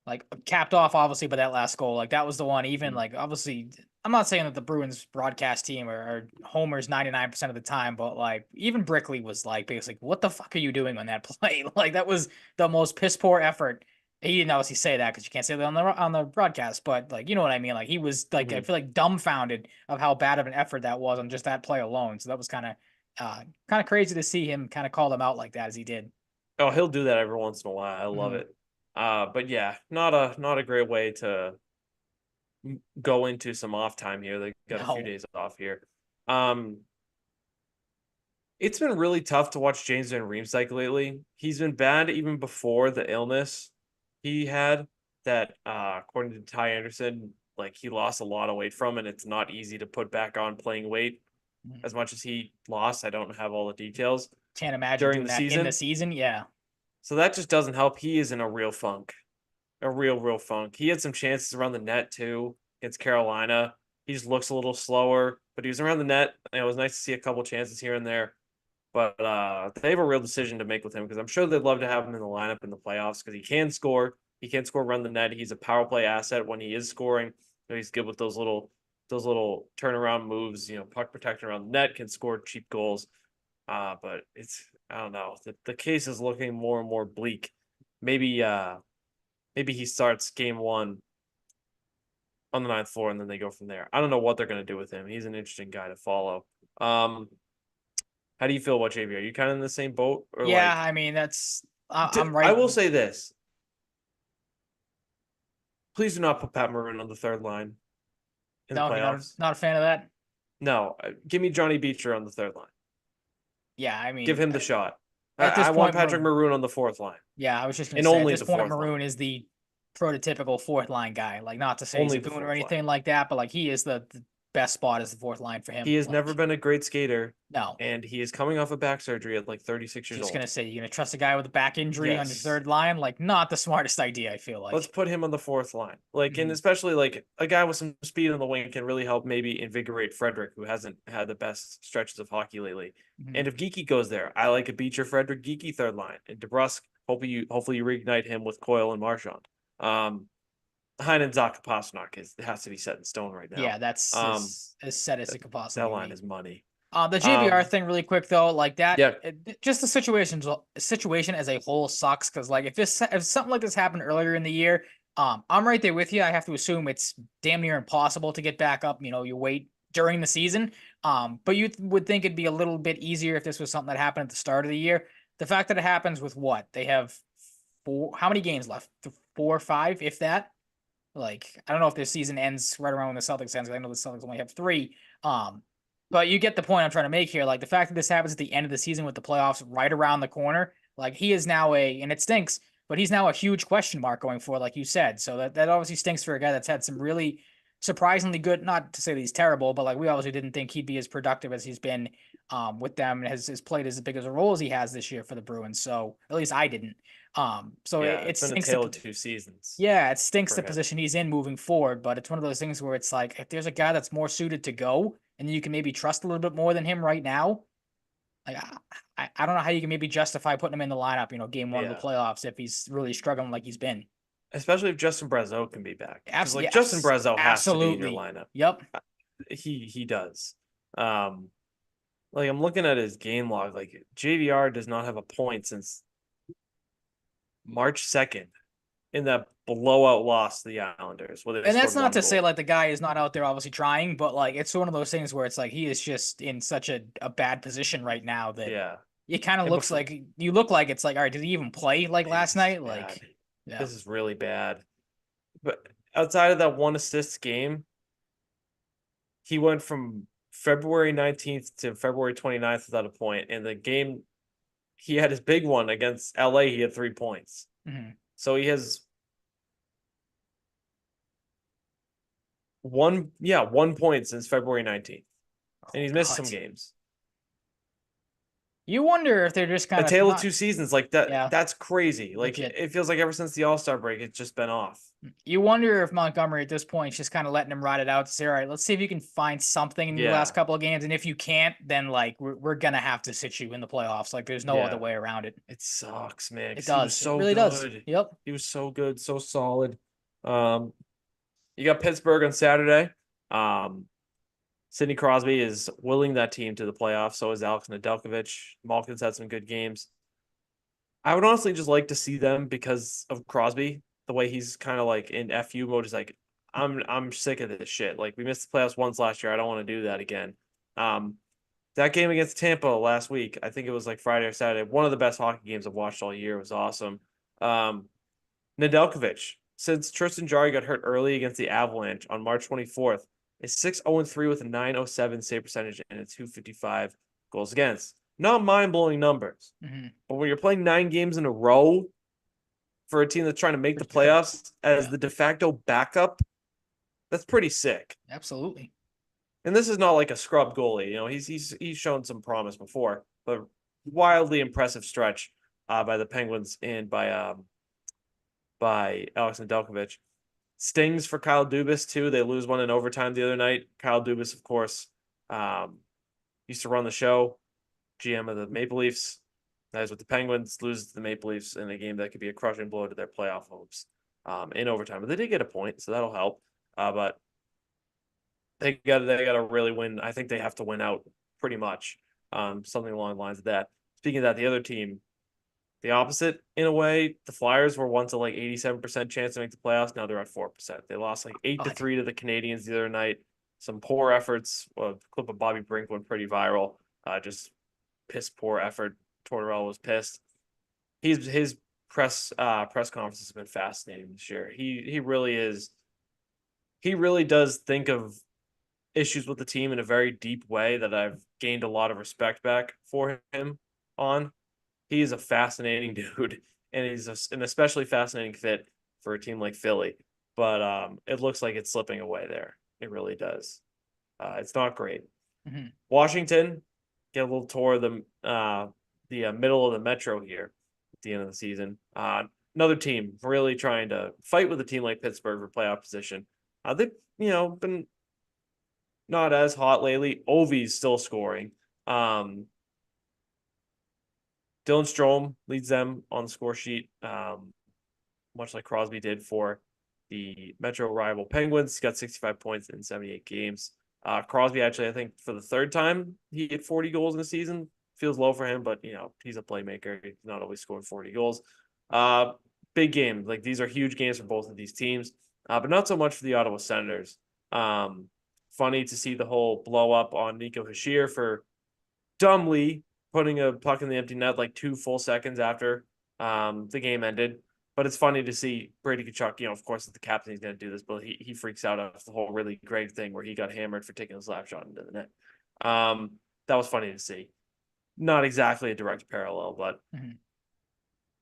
Like capped off obviously by that last goal. Like that was the one. Even like obviously, I'm not saying that the Bruins broadcast team are homers 99% of the time, but like even Brickley was like basically, what the fuck are you doing on that play? Like that was the most piss poor effort. He didn't obviously say that because you can't say that on the broadcast, but like you know what I mean. Like he was like I feel like dumbfounded of how bad of an effort that was on just that play alone. So that was kind of crazy to see him kind of call them out like that as he did. Oh, he'll do that every once in a while. I love it. But yeah, not a great way to go into some off time here. They got a few days off here. It's been really tough to watch James Van Riemsdyk lately. He's been bad even before the illness he had that, according to Ty Anderson, like he lost a lot of weight from, and it's not easy to put back on playing weight Mhm. as much as he lost. I don't have all the details Can't imagine during doing the that in the season. season. Yeah. So that just doesn't help. He is in a real funk, a real funk. He had some chances around the net too against Carolina. He just looks a little slower, but he was around the net. And it was nice to see a couple chances here and there. But they have a real decision to make with him because I'm sure they'd love to have him in the lineup in the playoffs because he can score. He can score around the net. He's a power play asset when he is scoring. He's good with those little turnaround moves. Puck protection around the net, can score cheap goals. But it's I don't know. The case is looking more and more bleak. Maybe he starts game one on the ninth floor and then they go from there. I don't know what they're gonna do with him. He's an interesting guy to follow. Um, how do you feel about JV? Are you kind of in the same boat or Yeah. like? I mean, I'm I right. will say this: please do not put Pat Maroon on the third line in the No, you're playoffs. not a fan of that. No, give me Johnny Beecher on the third line. Yeah. I Give mean, him the shot. I, at this I want point, Patrick Maroon on the fourth line yeah, I was just gonna and say at only this the point, fourth line. Maroon is the prototypical fourth line guy. Like, not to say he's Only a the goon or fourth line. anything like that, but like he is the best spot as the fourth line for him. He has never Like, been a great skater, no, and he is coming off a back surgery at like 36 years just old. gonna say you're gonna trust a guy with a back injury on your Yes. third line. Like, not the smartest idea. I feel Let's like. put him on the fourth line. Like, and Mhm. especially like a guy with some speed on the wing can really help maybe invigorate Frederick, who hasn't had the best stretches of hockey lately. Mhm. And if Geeky goes there, I like a Beecher Frederick Geeky third line. And DeBrusque, hopefully you reignite him with Coyle and Marchand. Heinen Zaka Pasternak has to be set in stone right now. Yeah, that's Um, as set as that, it could that possibly line be. is money. The JVR Um, thing, really quick though, like that, yeah, just the situation as a whole sucks because like if something like this happened earlier in the year, I'm right there with you. I have to assume it's damn near impossible to get back up. You wait during the season, but would think it'd be a little bit easier if this was something that happened at the start of the year. The fact that it happens with what they have how many games left? 4 or 5, if that. Like, I don't know if their season ends right around when the Celtics ends. 'Cause I know the Celtics only have 3. But you get the point I'm trying to make here. Like the fact that this happens at the end of the season with the playoffs right around the corner, like he is now and it stinks, but he's now a huge question mark going forward, like you said. So that obviously stinks for a guy that's had some really surprisingly good, not to say that he's terrible, but like we obviously didn't think he'd be as productive as he's been with them and has played as big as a role as he has this year for the Bruins. So at least I didn't. So yeah, it it's been a stinks tale to of two seasons yeah, it stinks for the him. position he's in moving forward, but it's one of those things where it's like if there's a guy that's more suited to go, and you can maybe trust a little bit more than him right now. Like I don't know how you can maybe justify putting him in the lineup, game one of the Yeah, playoffs if he's really struggling like he's been. especially if Justin Brazeau can be back because like Justin Yes, Brazeau has to be in your absolutely. lineup. Yep. He does. Um, like I'm looking at his game log. Like JVR does not have a point since March 2nd in that blowout loss to the Islanders, where they And that's scored not one to say goal. like the guy is not out there obviously trying, but like it's one of those things where it's like he is just in such a bad position right now that Yeah, it kind of and looks before like you look like it's like, all right, did he even play like last this is night? bad. Like, yeah. This is really bad. But outside of that one assist game, he went from February 19th to February 29th without a point. And the game he had his big one against LA, he had 3 points. Mhm. So he has one point since February 19th. And Oh he's missed some God. games. You wonder if they're just A kind of tale of not, two seasons, like that. yeah, That's crazy. Like legit. it feels like ever since the All-Star break, it's just been off. You wonder if Montgomery at this point is just kind of letting him ride it out to say, all right, let's see if you can find something in the last Yeah. couple of games. And if you can't, then like we're gonna have to sit you in the playoffs. Like there's no other Yeah. way around it. It sucks, man, It because he was does. It so really does. good. Yep. He was so good, so solid. Um, you got Pittsburgh on Saturday. Um, Sidney Crosby is willing that team to the playoffs. So is Alex Nedeljkovic. Malkin's had some good games. I would honestly just like to see them because of Crosby. The way he's kind of like in FU mode is like, I'm sick of this shit. Like we missed the playoffs once last year. I don't want to do that again. Um, that game against Tampa last week, I think it was like Friday or Saturday. One of the best hockey games I've watched all year. It was awesome. Um, Nedeljkovic, since Tristan Jarry got hurt early against the Avalanche on March 24th, is 6-0-3 with a 907 save percentage and a 255 goals against. not mind-blowing numbers. Mhm. But when you're playing 9 games in a row for a team that's trying to make the playoffs as Yeah. the de facto backup, that's pretty sick. Absolutely. And this is not like a scrub goalie. He's shown some promise before, but wildly impressive stretch by the Penguins and by Alex Nedeljkovic. Stings for Kyle Dubas too. They lose one in overtime the other night. Kyle Dubas, of course, um, used to run the show, GM of the Maple Leafs. That is with the Penguins, loses to the Maple Leafs in a game that could be a crushing blow to their playoff hopes in overtime. But they did get a point, so that'll help. But they got to really win. I think they have to win out pretty much. Something along the lines of that. Speaking of that, the other team, the opposite in a way. The Flyers were once a like 87% chance to make the playoffs. Now they're at 4%. They lost like 8-3 to the Canadians the other night. Some poor efforts. Well, the clip of Bobby Brink went pretty viral. Just piss poor effort. Tortorella was pissed. His press conference has been fascinating this year. He really is. He really does think of issues with the team in a very deep way that I've gained a lot of respect back for him on. He is a fascinating dude, and he's an especially fascinating fit for a team like Philly. But it looks like it's slipping away there. It really does. It's not great. Mhm. Washington get a little tour of the middle of the Metro here at the end of the season. Another team really trying to fight with a team like Pittsburgh for playoff position. They've been not as hot lately. Ovi's still scoring. Dylan Strome leads them on the score sheet, much like Crosby did for the Metro rival Penguins. He got 65 points in 78 games. Crosby actually, I think, for the third time, he hit 40 goals in the season. Feels low for him, but he's a playmaker. He's not always scoring 40 goals. Big game. Like these are huge games for both of these teams, but not so much for the Ottawa Senators. Funny to see the whole blow up on Nico Hischier for dumbly putting a puck in the empty net like 2 full seconds after the game ended. But it's funny to see Brady Tkachuk, of course, the captain, he's going to do this, but he freaks out off the whole really great thing where he got hammered for taking a slap shot into the net. That was funny to see. Not exactly a direct parallel, but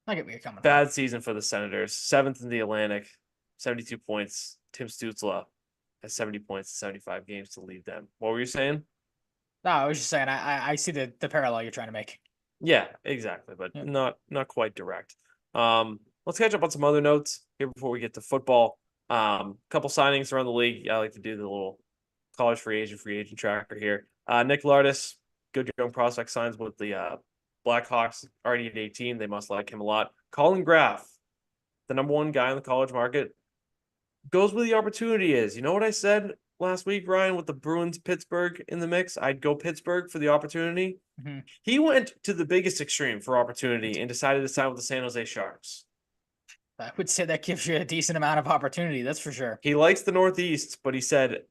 I get where you're coming from. bad season for the Senators. 7th in the Atlantic, 72 points. Tim Stützle has 70 points in 75 games to lead them. What were you saying? No, I was just saying I see the parallel you're trying to make. Yeah, exactly, but Yep. not quite direct. Let's catch up on some other notes here before we get to football. Couple signings around the league. I like to do the little college free agent tracker here. Nick Lardis, good young prospect, signs with the Blackhawks already at 18. They must like him a lot. Colin Graff, the number one guy in the college market, goes where the opportunity is. You know what I said last week, Ryan, with the Bruins Pittsburgh in the mix? I'd go Pittsburgh for the opportunity. He went to the biggest extreme for opportunity and decided to sign with the San Jose Sharks. I would say that gives you a decent amount of opportunity. That's for sure. He likes the Northeast, but he said,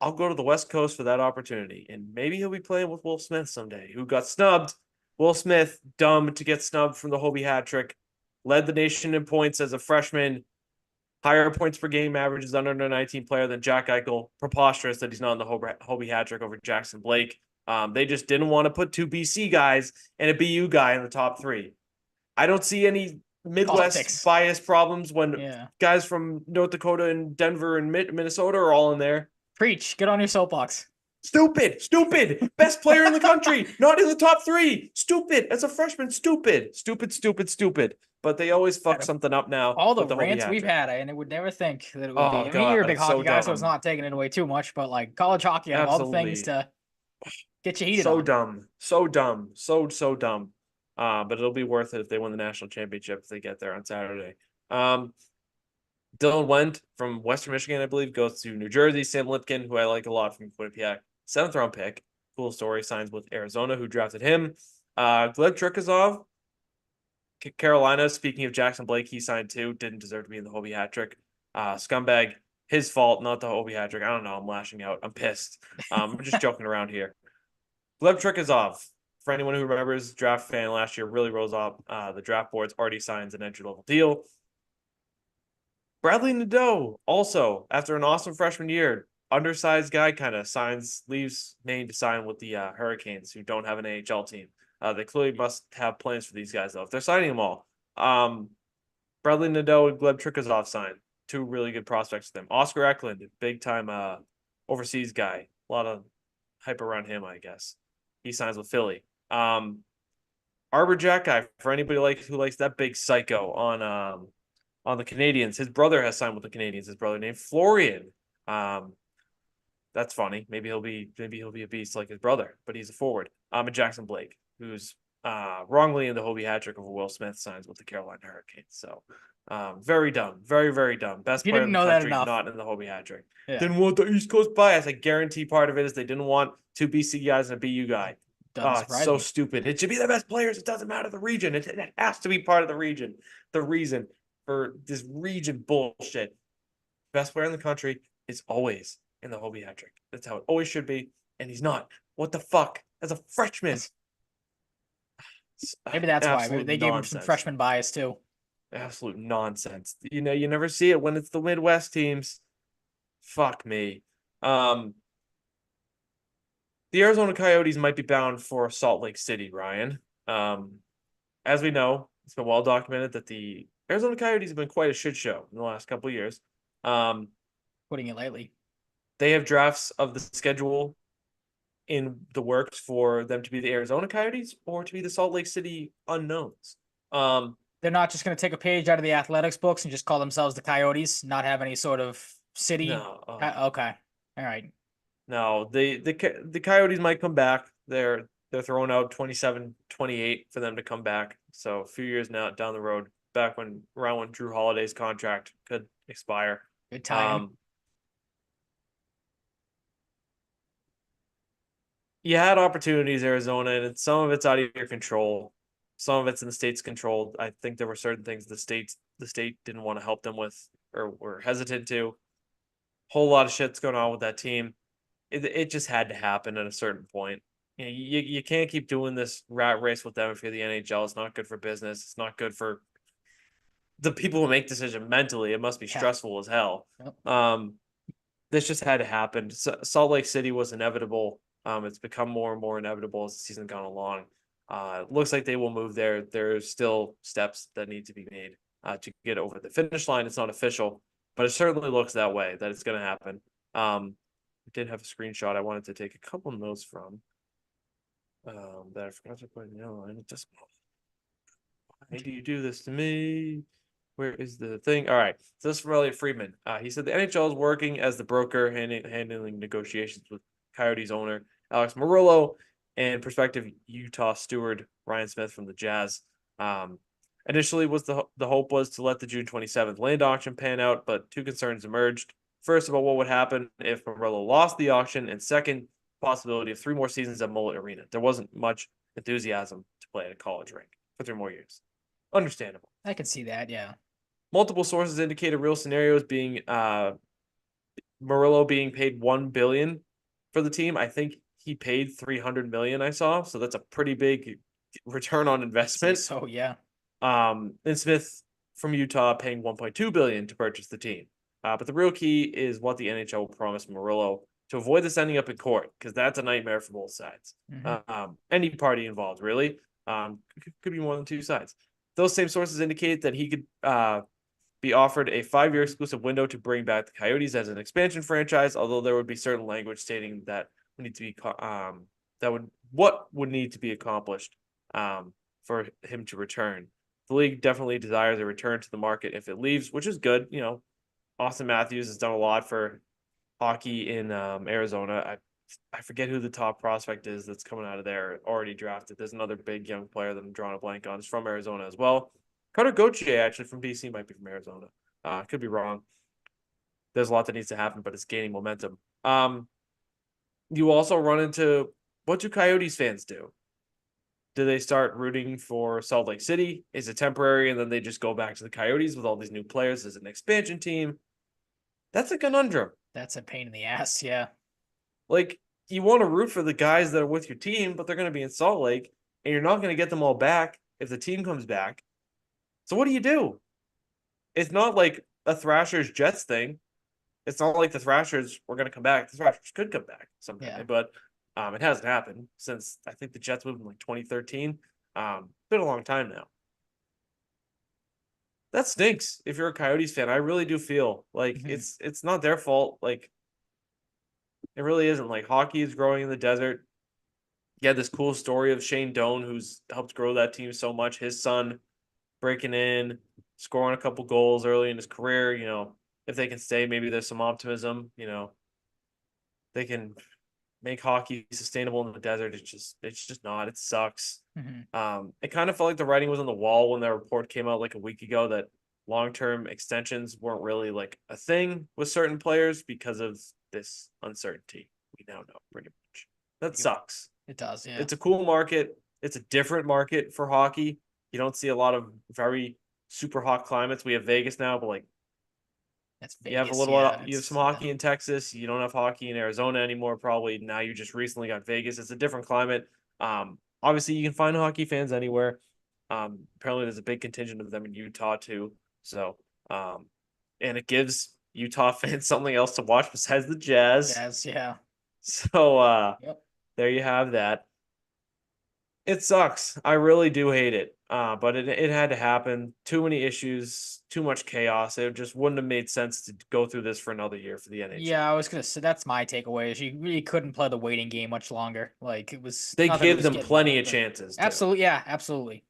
I'll go to the West Coast for that opportunity. And maybe he'll be playing with Will Smith someday, who got snubbed. Will Smith, dumb to get snubbed from the Hobie hat trick, led the nation in points as a freshman, higher points per game averages under 19 player than Jack Eichel. Preposterous that he's not in the Hobie hat trick over Jackson Blake. They just didn't want to put 2 BC guys and a BU guy in the top 3. I don't see any Midwest bias problems when guys from North Dakota and Denver and Minnesota are all in there. Preach. Get on your soapbox. Stupid. Best player in the country, not in the top 3. Stupid. As a freshman, stupid. But they always fuck something up now. All the rants we've had, and it would never think that it would be. I mean, you're a big hockey guy, so it's not taking it away too much. But like college hockey, out of all the things to get you heated on. So dumb. But it'll be worth it if they win the national championship if they get there on Saturday. Dylan Wendt from Western Michigan, I believe, goes to New Jersey. Sam Lipkin, who I like a lot from Quinnipiac, 7th round pick. Cool story. Signs with Arizona, who drafted him. Gleb Trikazov, Carolina. Speaking of Jackson Blake, he signed too. Didn't deserve to be in the Hobie hat trick. Scumbag. His fault, not the Hobie hat trick. I don't know. I'm lashing out. I'm pissed. I'm just joking around here. Gleb Trikazov, for anyone who remembers, draft fan last year, really rose up the draft boards. Already signs an entry-level deal. Bradley Nadeau, also, after an awesome freshman year, undersized guy kind of leaves Maine to sign with the Hurricanes, who don't have an AHL team. They clearly must have plans for these guys though. If they're signing them all, Bradley Nadeau and Gleb Trikozov signed, two really good prospects for them. Oscar Eklund, big time overseas guy. A lot of hype around him, I guess. He signs with Philly. Arbor Jack guy, for anybody who likes that big psycho on the Canadians. His brother has signed with the Canadians. His brother named Florian. That's funny. Maybe he'll be a beast like his brother, but he's a forward. And Jackson Blake, who's wrongly in the Hobie hat trick of Will Smith, signs with the Carolina Hurricanes. So very dumb. Very, very dumb. Best You player didn't in the know that country, enough. not in the Hobie hat trick. Yeah. Didn't want the East Coast bias. I guarantee part of it is they didn't want two BC guys and a BU guy. Doesn't It's surprise so me. stupid. It should be the best players. It doesn't matter the region. It has to be part of the region. The reason for this region bullshit. Best player in the country is always in the Hobie hat trick. That's how it always should be. And he's not. What the fuck? As a freshman. Maybe that's why. Maybe Absolute they gave him some nonsense. freshman bias too. Absolute nonsense. You know, you never see it when it's the Midwest teams. Fuck me. The Arizona Coyotes might be bound for Salt Lake City, Ryan. As we know, it's been well documented that the Arizona Coyotes have been quite a shit show in the last couple of years. Putting it lightly. They have drafts of the schedule in the works for them to be the Arizona Coyotes or to be the Salt Lake City Unknowns. They're not just going to take a page out of the athletics books and just call themselves the Coyotes, not have any sort of city. No, Okay. All right. no, the Coyotes might come back. They're throwing out 27, 28 for them to come back. So a few years now down the road, around when Drew Holiday's contract could expire. Good time. You had opportunities, Arizona, and some of it's out of your control. Some of it's in the state's control. I think there were certain things the state didn't want to help them with or were hesitant to. Whole lot of shit's going on with that team. It just had to happen at a certain point. You know, you can't keep doing this rat race with them if you're the NHL. It's not good for business. It's not good for the people who make decisions mentally. It must be stressful as hell. Yep. This just had to happen. Salt Lake City was inevitable. It's become more and more inevitable as the season gone along. It looks like they will move there. There's still steps that need to be made to get over the finish line. It's not official, but it certainly looks that way, that it's going to happen. I did have a screenshot I wanted to take a couple notes from that I forgot to put in the line. Just why do you do this to me? Where is the thing? All right. So this is from Elliot Friedman. He said the NHL is working as the broker handling negotiations with Coyotes owner Alex Murillo and prospective Utah steward Ryan Smith from the Jazz. Initially, the hope was to let the June 27th land auction pan out, but two concerns emerged. First, about what would happen if Murillo lost the auction, and second, possibility of 3 more seasons at Mullet Arena. There wasn't much enthusiasm to play at a college rink for 3 more years. Understandable. I can see that, yeah. Multiple sources indicated real scenarios being Murillo being paid $1 billion for the team. I think he paid $300 million. I saw, so that's a pretty big return on investment. So yeah. And Smith from Utah paying $1.2 billion to purchase the team. But the real key is what the NHL promised Murillo to avoid this ending up in court, because that's a nightmare for both sides. Mm-hmm. Any party involved, really. Could be more than 2 sides. Those same sources indicate that he could be offered a 5-year exclusive window to bring back the Coyotes as an expansion franchise, although there would be certain language stating that would need to be what would need to be accomplished for him to return. The league definitely desires a return to the market if it leaves, which is good. You know, Austin Matthews has done a lot for hockey in Arizona. I forget who the top prospect is that's coming out of there already drafted. There's another big young player that I'm drawing a blank on. It's from Arizona as well. Carter Gauthier, actually from BC, might be from Arizona. Could be wrong. There's a lot that needs to happen, but it's gaining momentum. You also run into, what do Coyotes fans do? Do they start rooting for Salt Lake City? Is it temporary and then they just go back to the Coyotes with all these new players as an expansion team? That's a conundrum. That's a pain in the ass, yeah. Like, you want to root for the guys that are with your team, but they're going to be in Salt Lake, and you're not going to get them all back if the team comes back. So what do? It's not like a Thrashers Jets thing. It's not like the Thrashers were going to come back. The Thrashers could come back someday, but It hasn't happened since I think the Jets moved in like 2013. Been a long time now. That stinks if you're a Coyotes fan. I really do feel like Mhm. it's not their fault. Like it really isn't. Like hockey is growing in the desert. You had this cool story of Shane Doan, who's helped grow that team so much. His son breaking in, scoring a couple goals early in his career. If they can stay, maybe there's some optimism. They can make hockey sustainable in the desert. It's just not. It sucks. Mhm. It kind of felt like the writing was on the wall when that report came out like a week ago that long-term extensions weren't really like a thing with certain players because of this uncertainty. We now know pretty much. That Yep. sucks. It does, yeah. It's a cool market. It's a different market for hockey. You don't see a lot of very super hot climates. We have Vegas now, but like That's you have a Vegas, little yeah. you have some It's yeah. hockey in Texas. You don't have hockey in Arizona anymore, probably. Now you just recently got Vegas. It's a different climate. Obviously you can find hockey fans anywhere. Apparently there's a big contingent of them in Utah too. So, and it gives Utah fans something else to watch besides the Jazz. Jazz, yeah. So, Yep. there you have that. It sucks. I really do hate it. But it had to happen. Too many issues, too much chaos. It just wouldn't have made sense to go through this for another year for the Yeah, NHL. I was gonna say that's my takeaway is you really couldn't play the waiting game much longer. Like it was They not that it gave was them getting plenty old, of but chances too. absolutely, yeah, absolutely.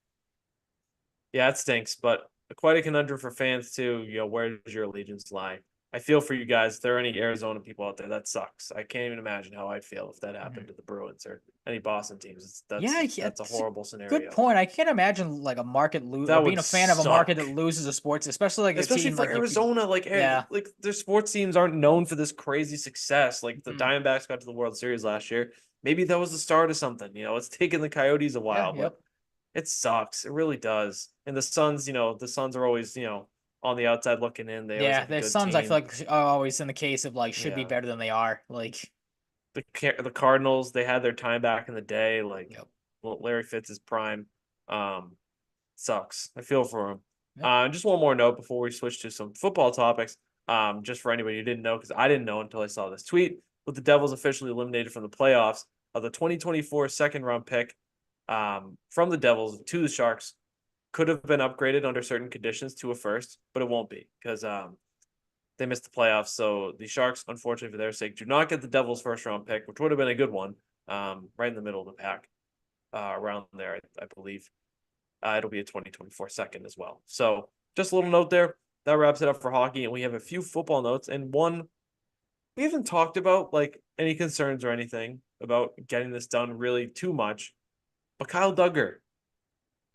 Yeah, it stinks, but quite a conundrum for fans too. Where does your allegiance lie? I feel for you guys. If there are any Arizona people out there, that sucks. I can't even imagine how I'd feel if that Mhm. happened to the Bruins or any Boston teams. Yeah, yeah, That's a it's a horrible good scenario. point. I can't imagine like a market lose or That being would a fan of a market that suck. loses a sports, especially like a Especially team for like you could. Arizona, Yeah. like their sports teams aren't known for this crazy success. Like the Mhm. Diamondbacks got to the World Series last year. Maybe that was the start of something. It's taken the Coyotes a Yeah. while, but Yep. it sucks. It really does. And the Suns, the Suns are always, on the outside looking in. They always Yeah. have a The good Suns, I feel team. like are always in the case of like should be Yeah. better than they are. Like. The Cardinals, they had their time back in the day. Like Yep. Larry Fitz's prime. Um, Sucks. I feel for him. Yep. Just one more note before we switch to some football topics. Just for anybody who didn't know, because I didn't know until I saw this tweet. With the Devils officially eliminated from the playoffs of the 2024 second round pick from the Devils to the Sharks could have been upgraded under certain conditions to a first, but it won't be because they missed the playoffs. So the Sharks, unfortunately for their sake, do not get the Devils' first round pick, which would have been a good one, right in the middle of the pack, around there, I believe. It'll be a 2024 second as well. So just a little note there. That wraps it up for hockey, and we have a few football notes. And one, we haven't talked about like any concerns or anything about getting this done really too much. But Kyle Duggar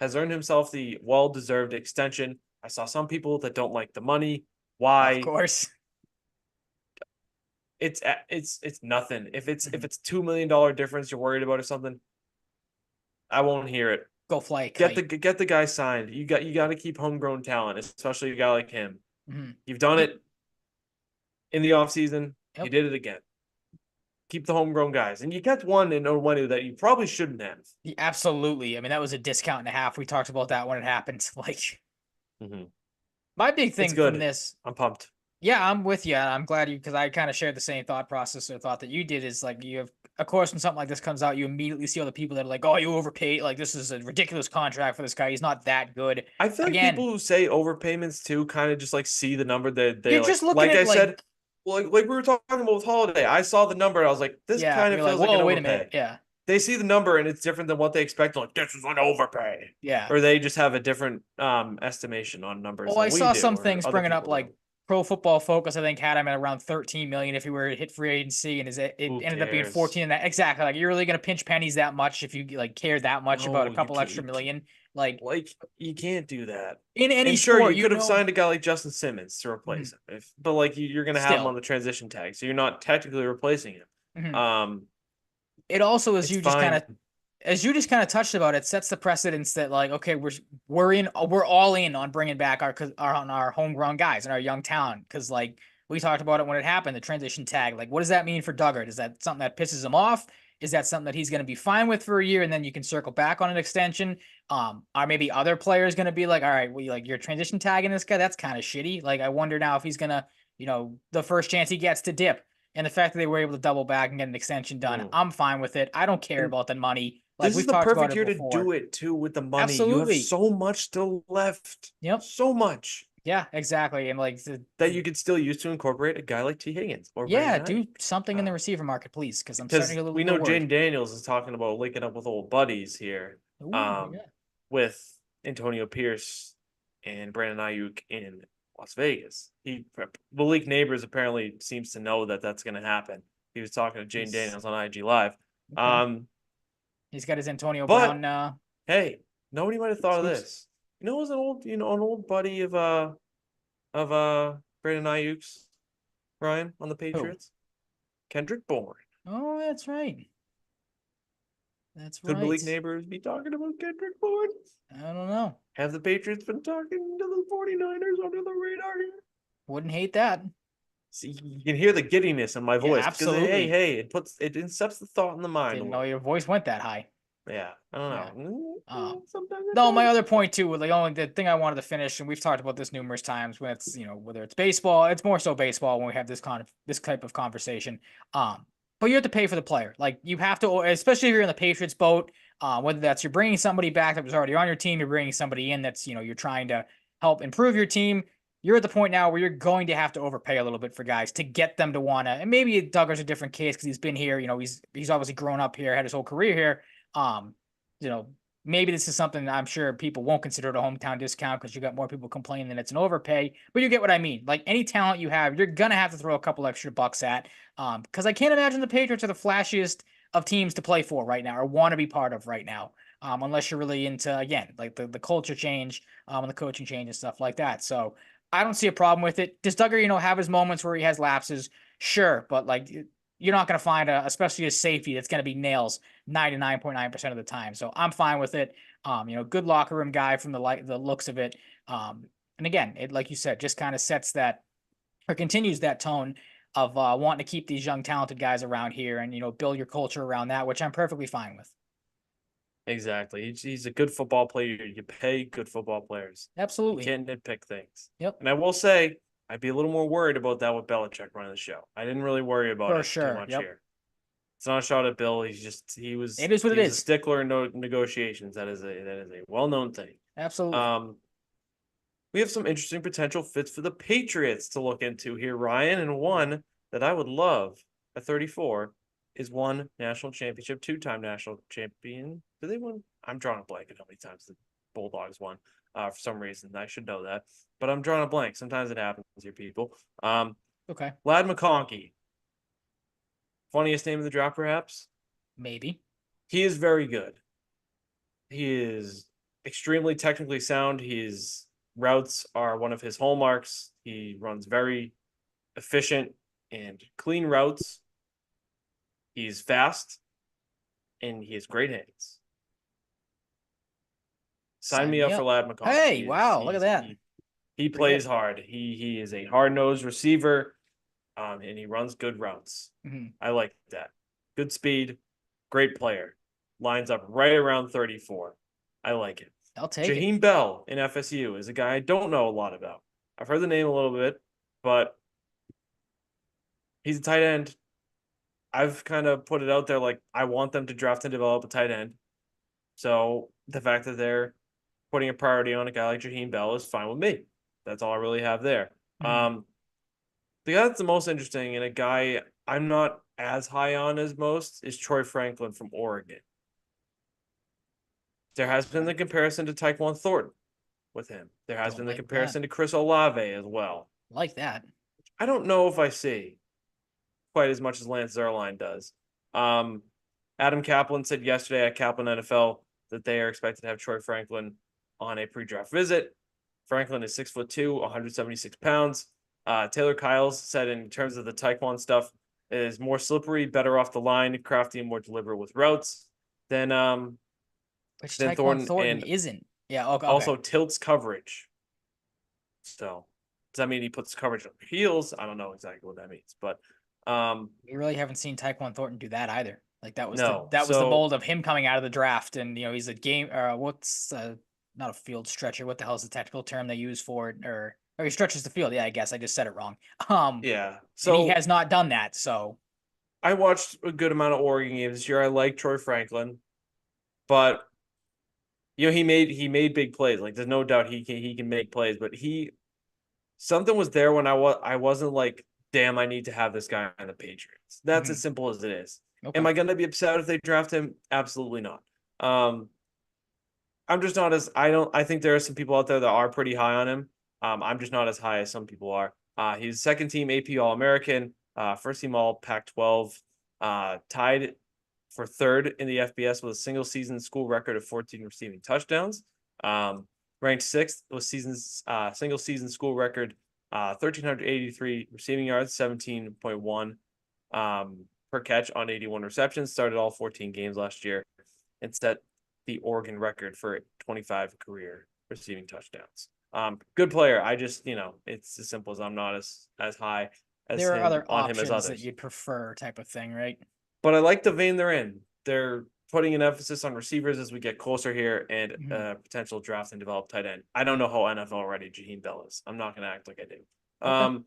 has earned himself the well-deserved extension. I saw some people that don't like the money. Of Why? course. It's nothing. If it's Mhm. $2 million difference you're worried about or something, I won't hear it. Go fly a Get the kite. get the guy signed. You got to keep homegrown talent, especially a guy like him. Mhm. You've done Yeah. it in the offseason. You Yep. did it again. Keep the homegrown guys. And you kept one in Onwenu that you probably shouldn't have. Absolutely. I mean, that was a discount and a half. We talked about that when it happened. Like Mm-hmm. my big It's thing from good. this, I'm pumped. yeah, I'm with you. I'm glad you because I kind of shared the same thought process or thought that you did. Is like you have, of course, when something like this comes out, you immediately see all the people that are like, "Oh, you overpaid. Like this is a ridiculous contract for this guy. He's not that good." I feel like Again, people who say overpayments too kind of just like see the number that they you're just looking like at I like, said, like we were talking about with Holiday. I saw the number and I was like, this yeah, kind of you're like, feels like an "Whoa, wait a minute." overpay. Yeah, They see the number and it's different than what they expect. Like, this is an overpay. yeah. Or they just have a different estimation on numbers Well, I than we saw do some or things other bringing up people do. like Pro Football Focus. I think had him at around 13 million if he were to hit free agency, and it Who ended up being cares? 14. And that exactly like you're really gonna pinch pennies that much if you like care that much about a No, you couple can't. extra million. Like Like you can't do that. in any And sure, sport, you you could have know. signed a guy like Justin Simmons to Mhm. replace him, but like you're gonna have him on Still. the transition tag, so you're not technically replacing him. Mhm. Um, It also, it's fine. as you just kind of touched about, it sets the precedence that like, okay, we're all in on bringing back our homegrown guys and our young talent because like we talked about it when it happened, the transition tag. Like, what does that mean for Duggart? Is that something that pisses him off? Is that something that he's going to be fine with for a year and then you can circle back on an extension? Are maybe other players going to be like, all right, well, like you're transition tagging this guy? That's kind of shitty. Like, I wonder now if he's gonna, the first chance he gets to dip. And the fact that they were able to double back and get an extension done, Mm. I'm fine with it. I don't care And about the money. Like this is we've the talked about perfect it year to before. do it too with the money. You have Absolutely. so much still left. Yep. So much Yeah, exactly. And like that you could still use to incorporate a guy like T. Higgins or yeah, Brandon do Ayuk. something in the receiver market, please, because I'm starting to Because get a we little know worried. Jaden Daniels is talking about linking up with old buddies here, Ooh, um, yeah. with Antonio Pierce and Brandon Ayuk in Las Vegas. Malik Neighbors apparently seems to know that that's going to happen. He was talking to Jaden He's Daniels on IG Live. okay. He's got his Antonio But Brown hey, nobody might have thought of scoops. this. You know, it was an old buddy of Brandon Ayuk's, Ryan, on the Who? Patriots, Kendrick Bourne. Oh, that's right. That's Could right. Malik Neighbors be talking about Kendrick Bourne? I don't know. Have the Patriots been talking to the 49ers under the radar here? Wouldn't hate that. See, you can hear the giddiness in my Yeah, voice because absolutely. it incepts the thought in the mind a Didn't know little. your voice went that high. Yeah, I don't Yeah. know. Sometimes it No, my does. other point too, the thing I wanted to finish, and we've talked about this numerous times when it's, whether it's baseball, it's more so baseball when we have this type of conversation. But you have to pay for the player. Like you have to, especially if you're in the Patriots boat, whether that's you're bringing somebody back that was already on your team, you're bringing somebody in that's, you're trying to help improve your team. You're at the point now where you're going to have to overpay a little bit for guys to get them to wanna, and maybe Duggar's a different case because he's been here, he's obviously grown up here, had his whole career here. Um, you know, maybe this is something I'm sure people won't consider it a hometown discount because you got more people complaining that it's an overpay. But you get what I mean. Like any talent you have, you're gonna have to throw a couple extra bucks at. Because I can't imagine the Patriots are the flashiest of teams to play for right now or want to be part of right now. Unless you're really into again like the culture change, and the coaching change and stuff like that. So I don't see a problem with it. Does Duggar, have his moments where he has lapses? Sure, but like you're not going to find especially a safety that's going to be nails 99.9% of the time. So I'm fine with it. Good locker room guy from the looks of it. And again, it like you said, just kind of sets that or continues that tone of wanting to keep these young talented guys around here and build your culture around that, which I'm perfectly fine with. Exactly. He's a good football player. You pay good football players. You Absolutely. can't nitpick things. Yep. And I will say, I'd be a little more worried about that with Belichick running the show. I didn't really worry about For it too sure. much Yep. here. It's not a shot at Bill. It is what he it was a is. stickler in negotiations. That is a well-known thing. Absolutely. We have some interesting potential fits for the Patriots to look into here, Ryan, and one that I would love at 34 is one national championship, two-time national champion. Did they win? I'm drawing a blank at how many times the Bulldogs won. For some reason, I should know that, but I'm drawing a blank. Sometimes it happens here, people. Okay. Lad McConkey, funniest name of the draft, perhaps. Maybe. He is very good. He is extremely technically sound. His routes are one of his hallmarks. He runs very efficient and clean routes. He's fast and he has great hands. Sign Sign me me up for up. Lad McConkey. Hey, wow, look at that. He Pretty plays good. hard. He is a hard nosed receiver, and he runs good routes. Mhm. I like that. Good speed, great player. Lines up right around 34. I like it. I'll take it. Jaheim Bell in FSU is a guy I don't know a lot about. I've heard the name a little bit, but he's a tight end. I've kind of put it out there like I want them to draft and develop a tight end. So the fact that they're putting a priority on a guy like Jaheim Bell is fine with me. That's all I really have there. Mhm. The guy that's the most interesting and a guy I'm not as high on as most is Troy Franklin from Oregon. There has been the comparison to Tyquan Thornton with him. There has Don't been the like that. comparison to Chris Olave as well. Like that. I don't know if I see quite as much as Lance Zierlein does. Adam Kaplan said yesterday at Kaplan NFL that they are expected to have Troy Franklin on a pre-draft visit. Franklin is 6'2", 176 pounds. Taylor Kyles said in terms of the Taekwondo stuff, is more slippery, better off the line, crafty, and more deliberate with routes Which than Tyquan Thornton, Thornton and isn't. Yeah, okay. also tilts coverage. So does that mean he puts coverage on heels? I don't know exactly what that means, but We really haven't seen Tyquan Thornton do that either. Like no. that was the So mold of him coming out of the draft, and he's a game. What's not a field stretcher? What the hell is the technical term they use for it? Or or he stretches the field. Yeah, I guess I just said it wrong. Um, Yeah. and he So has not done that. So I watched a good amount of Oregon games this year. I like Troy Franklin, but he made big plays. Like there's no doubt he can make plays, but something was there when I wasn't like, damn, I need to have this guy on the Patriots. That's as mhm, simple as it is. okay, Am I gonna be upset if they draft him? Absolutely not. Um, I'm just not as I think there are some people out there that are pretty high on him. I'm just not as high as some people are. He's second team AP All American, first team All Pac-12, tied for third in the FBS with a single season school record of 14 receiving touchdowns. Um, ranked sixth with season's single season school record, 1,383 receiving yards, 17.1 per catch on 81 receptions. Started all 14 games last year and set the Oregon record for 25 career receiving touchdowns. Good player. I just, it's as simple as I'm not as high as there are him other on him as options that others. you'd prefer, type of thing, right? But I like the vein they're in. They're putting an emphasis on receivers as we get closer here and Mhm. potential draft and develop tight end. I don't know how NFL ready Jaheim Bell is. I'm not going to act like I do. Okay.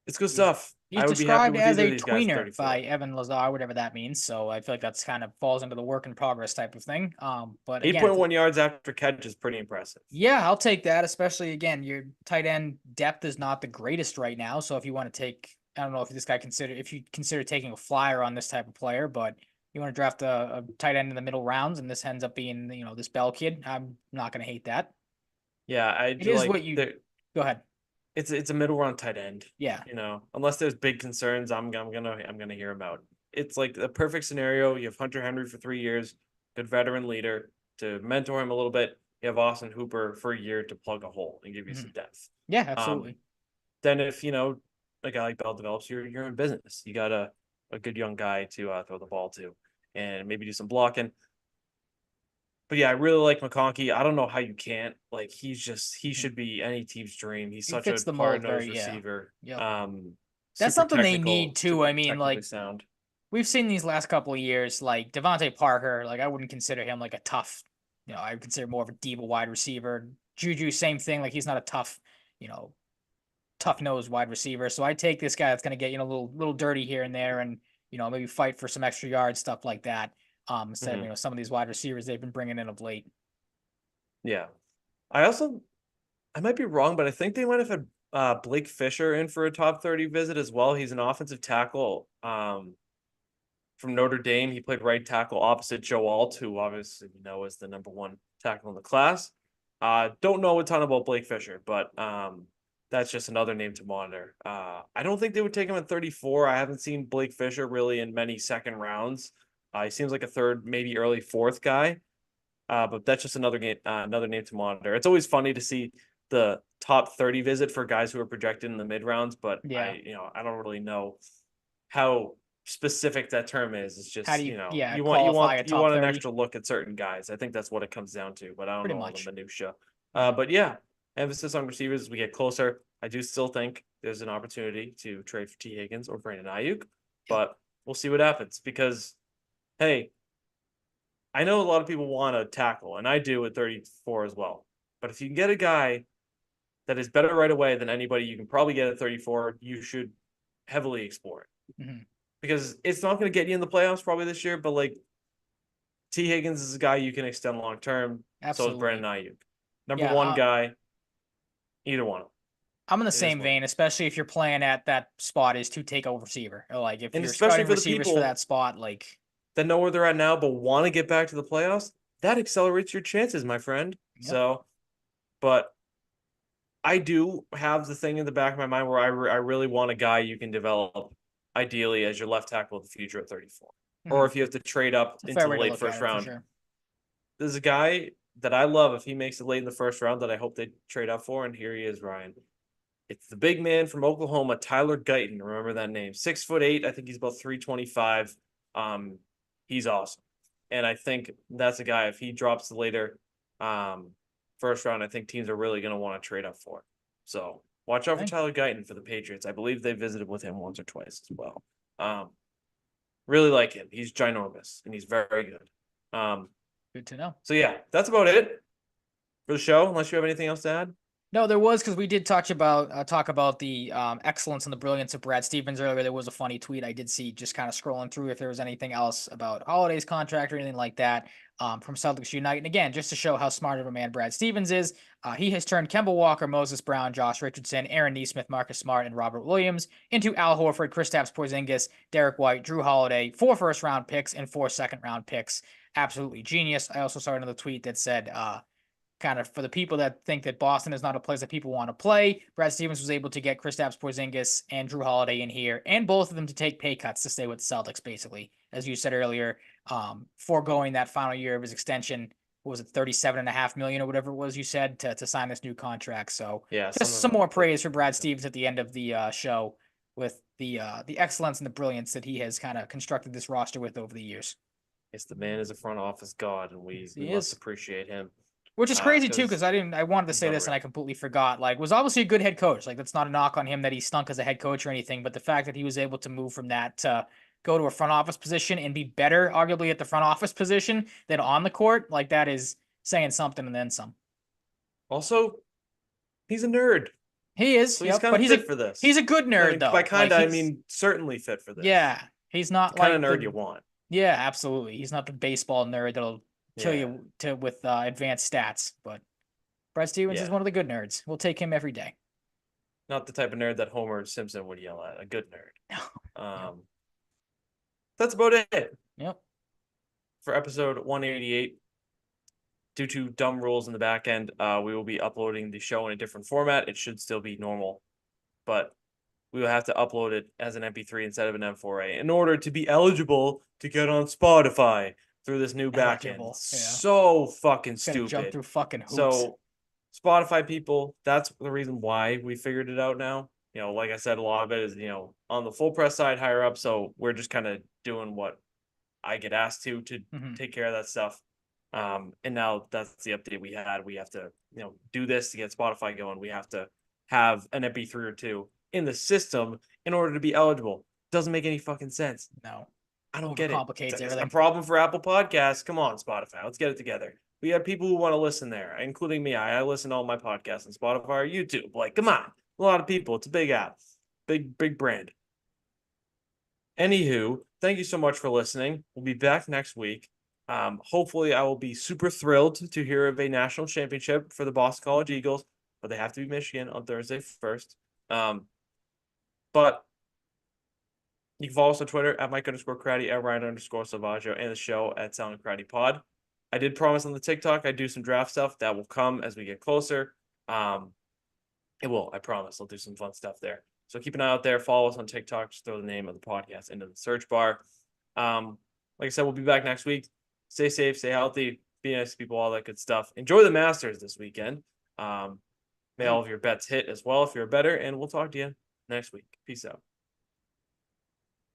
It's good He's stuff. he's I would be happy described with as either of a these guys at tweener by 34. Evan Lazar, whatever that means. So I feel like that's kind of falls into the work in progress type of thing. But again, 8.1 yards after catch is pretty impressive. yeah, I'll take that. Especially again, your tight end depth is not the greatest right now. So if you want to take, I don't know if you consider taking a flyer on this type of player, but you want to draft a tight end in the middle rounds, and this ends up being this Bell kid. I'm not going to hate that. Yeah, I It do is like what you go ahead. it's a middle round tight end. Yeah. Unless there's big concerns, I'm gonna hear him out. It's like the perfect scenario. You have Hunter Henry for 3 years, good veteran leader to mentor him a little bit. You have Austin Hooper for a year to plug a hole and give you some Mhm. depth. Yeah, Um, absolutely. then if a guy like Bell develops, you're in business. You got a good young guy to throw the ball to, and maybe do some blocking. But yeah, I really like McConkey. I don't know how you can't. Like he Mhm. should be any team's dream. He's He such a fits the hard mold nosed very, yeah. receiver. Yep. That's Super something they need technical, too. super I mean, technically like sound. we've seen these last couple of years, like Devontae Parker, like I wouldn't consider him like a tough, I would consider more of a diva wide receiver. Juju, same thing. Like he's not a tough, you know, tough nosed wide receiver. So I take this guy that's gonna get, a little dirty here and there and, maybe fight for some extra yards, stuff like that. Instead of, Hmm. some of these wide receivers they've been bringing in of late. Yeah. I might be wrong, but I think they might have had Blake Fisher in for a top 30 visit as well. He's an offensive tackle from Notre Dame. He played right tackle opposite Joe Alt, who obviously is the number one tackle in the class. Don't know a ton about Blake Fisher, but that's just another name to monitor. I don't think they would take him at 34. I haven't seen Blake Fisher really in many second rounds. He seems like a third, maybe early fourth guy. But that's just another name to monitor. It's always funny to see the top 30 visit for guys who are projected in the mid rounds, but Yeah. I don't really know how specific that term is. It's How do just, you, yeah, you want you qualify want a you top want an 30? extra look at certain guys. I think that's what it comes down to, but I don't Pretty know all the much. minutia. Mhm. But yeah, emphasis on receivers as we get closer. I do still think there's an opportunity to trade for T. Higgins or Brandon Ayuk, Yep. but we'll see what happens because hey, I know a lot of people want to tackle, and I do at 34 as well. But if you can get a guy that is better right away than anybody you can probably get at 34, you should heavily explore it Mhm. because it's not going to get you in the playoffs probably this year. But like T. Higgins is a guy you can extend long term. So is Brandon Absolutely. Ayuk. Number Yeah, one guy, either one of them. I'm in the It is same what it vein, is. especially if your plan at that spot is to take a receiver. Or like if And you're especially scouting for the receivers for that people spot, like that know where they're at now but want to get back to the playoffs, that accelerates your chances, my friend. yep. So, but I do have the thing in the back of my mind where I really want a guy you can develop ideally as your left tackle of the future at 34. Or Mhm. if you have to trade up It's a into fair the way to late look at first it for round, sure. there's a guy that I love if he makes it late in the first round that I hope they trade up for. And here he is, Ryan. It's the big man from Oklahoma, Tyler Guyton. Remember that name. 6'8". I think he's about 325. Um, he's awesome. And I think that's a guy, if he drops the later um, first round, I think teams are really going to want to trade up for. So watch out for Okay. Tyler Guyton for the Patriots. I believe they visited with him once or twice as well. Um, really like him. He's ginormous and he's very good. Um, Good to know. so yeah, that's about it. for the show, unless you have anything else to add. No, there was, because we did talk about the excellence and the brilliance of Brad Stevens earlier. There was a funny tweet I did see, just kind of scrolling through, if there was anything else about Holiday's contract or anything like that, from Celtics Unite. And again, just to show how smart of a man Brad Stevens is, he has turned Kemba Walker, Moses Brown, Josh Richardson, Aaron Nesmith, Marcus Smart, and Robert Williams into Al Horford, Kristaps Porzingis, Derek White, Drew Holiday, 4 first-round picks and 4 second-round picks. Absolutely genius. I also saw another tweet that said, kind of for the people that think that Boston is not a place that people want to play, Brad Stevens was able to get Kristaps Porzingis and Drew Holiday in here, and both of them to take pay cuts to stay with the Celtics, basically. As you said earlier, foregoing that final year of his extension, what was it, $37.5 million or whatever it was you said, to sign this new contract. So Yeah, just some more praise for Brad Stevens at the end of the show, with the excellence and the brilliance that he has kind of constructed this roster with over the years. Yes, the man is a front office god, and we He must is. appreciate him. Which is crazy too, 'Cause because I wanted to he's say this and I unreal. completely forgot. Like, was obviously a good head coach. Like, that's not a knock on him that he stunk as a head coach or anything, but the fact that he was able to move from that to go to a front office position and be better, arguably, at the front office position than on the court, like, that is saying something and then some. Also, he's a nerd, He is, so he's yep, kind but of fit for this. he's a good I nerd mean, though. by Like, kinda, I he's mean certainly fit for this. yeah, he's The not kind like of nerd the you want. yeah, absolutely. He's not the baseball nerd that'll kill Yeah, you with advanced stats, but Brad Stevens is yeah. one of the good nerds. We'll take him every day. Not the type of nerd that Homer Simpson would yell at. A good nerd. Yep. That's about it Yep. for episode 188. Due to dumb rules in the back end, we will be uploading the show in a different format. It should still be normal, but we will have to upload it as an MP3 instead of an M4A in order to be eligible to get on Spotify through this new back end. Eligible, yeah. So fucking Gotta jump stupid. through fucking hoops. So, Spotify people, that's the reason why we figured it out now. You know, like I said, a lot of it is, on the full press side higher up. So we're just kind of doing what I get asked to take care of that stuff. And now that's the update we had. We have to, do this to get Spotify going. We have to have an MP3 or two in the system in order to be eligible. Doesn't make any fucking sense. No. I don't get it. Complicates It's everything. a problem for Apple Podcasts. Come on, Spotify. Let's get it together. We have people who want to listen there, including me. I listen to all my podcasts on Spotify or YouTube. Like, come on. A lot of people. It's a big app. Big brand. Anywho, thank you so much for listening. We'll be back next week. Hopefully I will be super thrilled to hear of a national championship for the Boston College Eagles, but they have to be Michigan on Thursday first. But you can follow us on Twitter at Mike_Cratty, at Ryan_Salvaggio, and the show at Salvaggio and Cratty Pod. I did promise on the TikTok I'd do some draft stuff. That will come as we get closer. It will, I promise. I'll do some fun stuff there. So keep an eye out there. Follow us on TikTok. Just throw the name of the podcast into the search bar. Like I said, we'll be back next week. Stay safe, stay healthy, be nice to people, all that good stuff. Enjoy the Masters this weekend. May all of your bets hit as well if you're a bettor, and we'll talk to you next week. Peace out.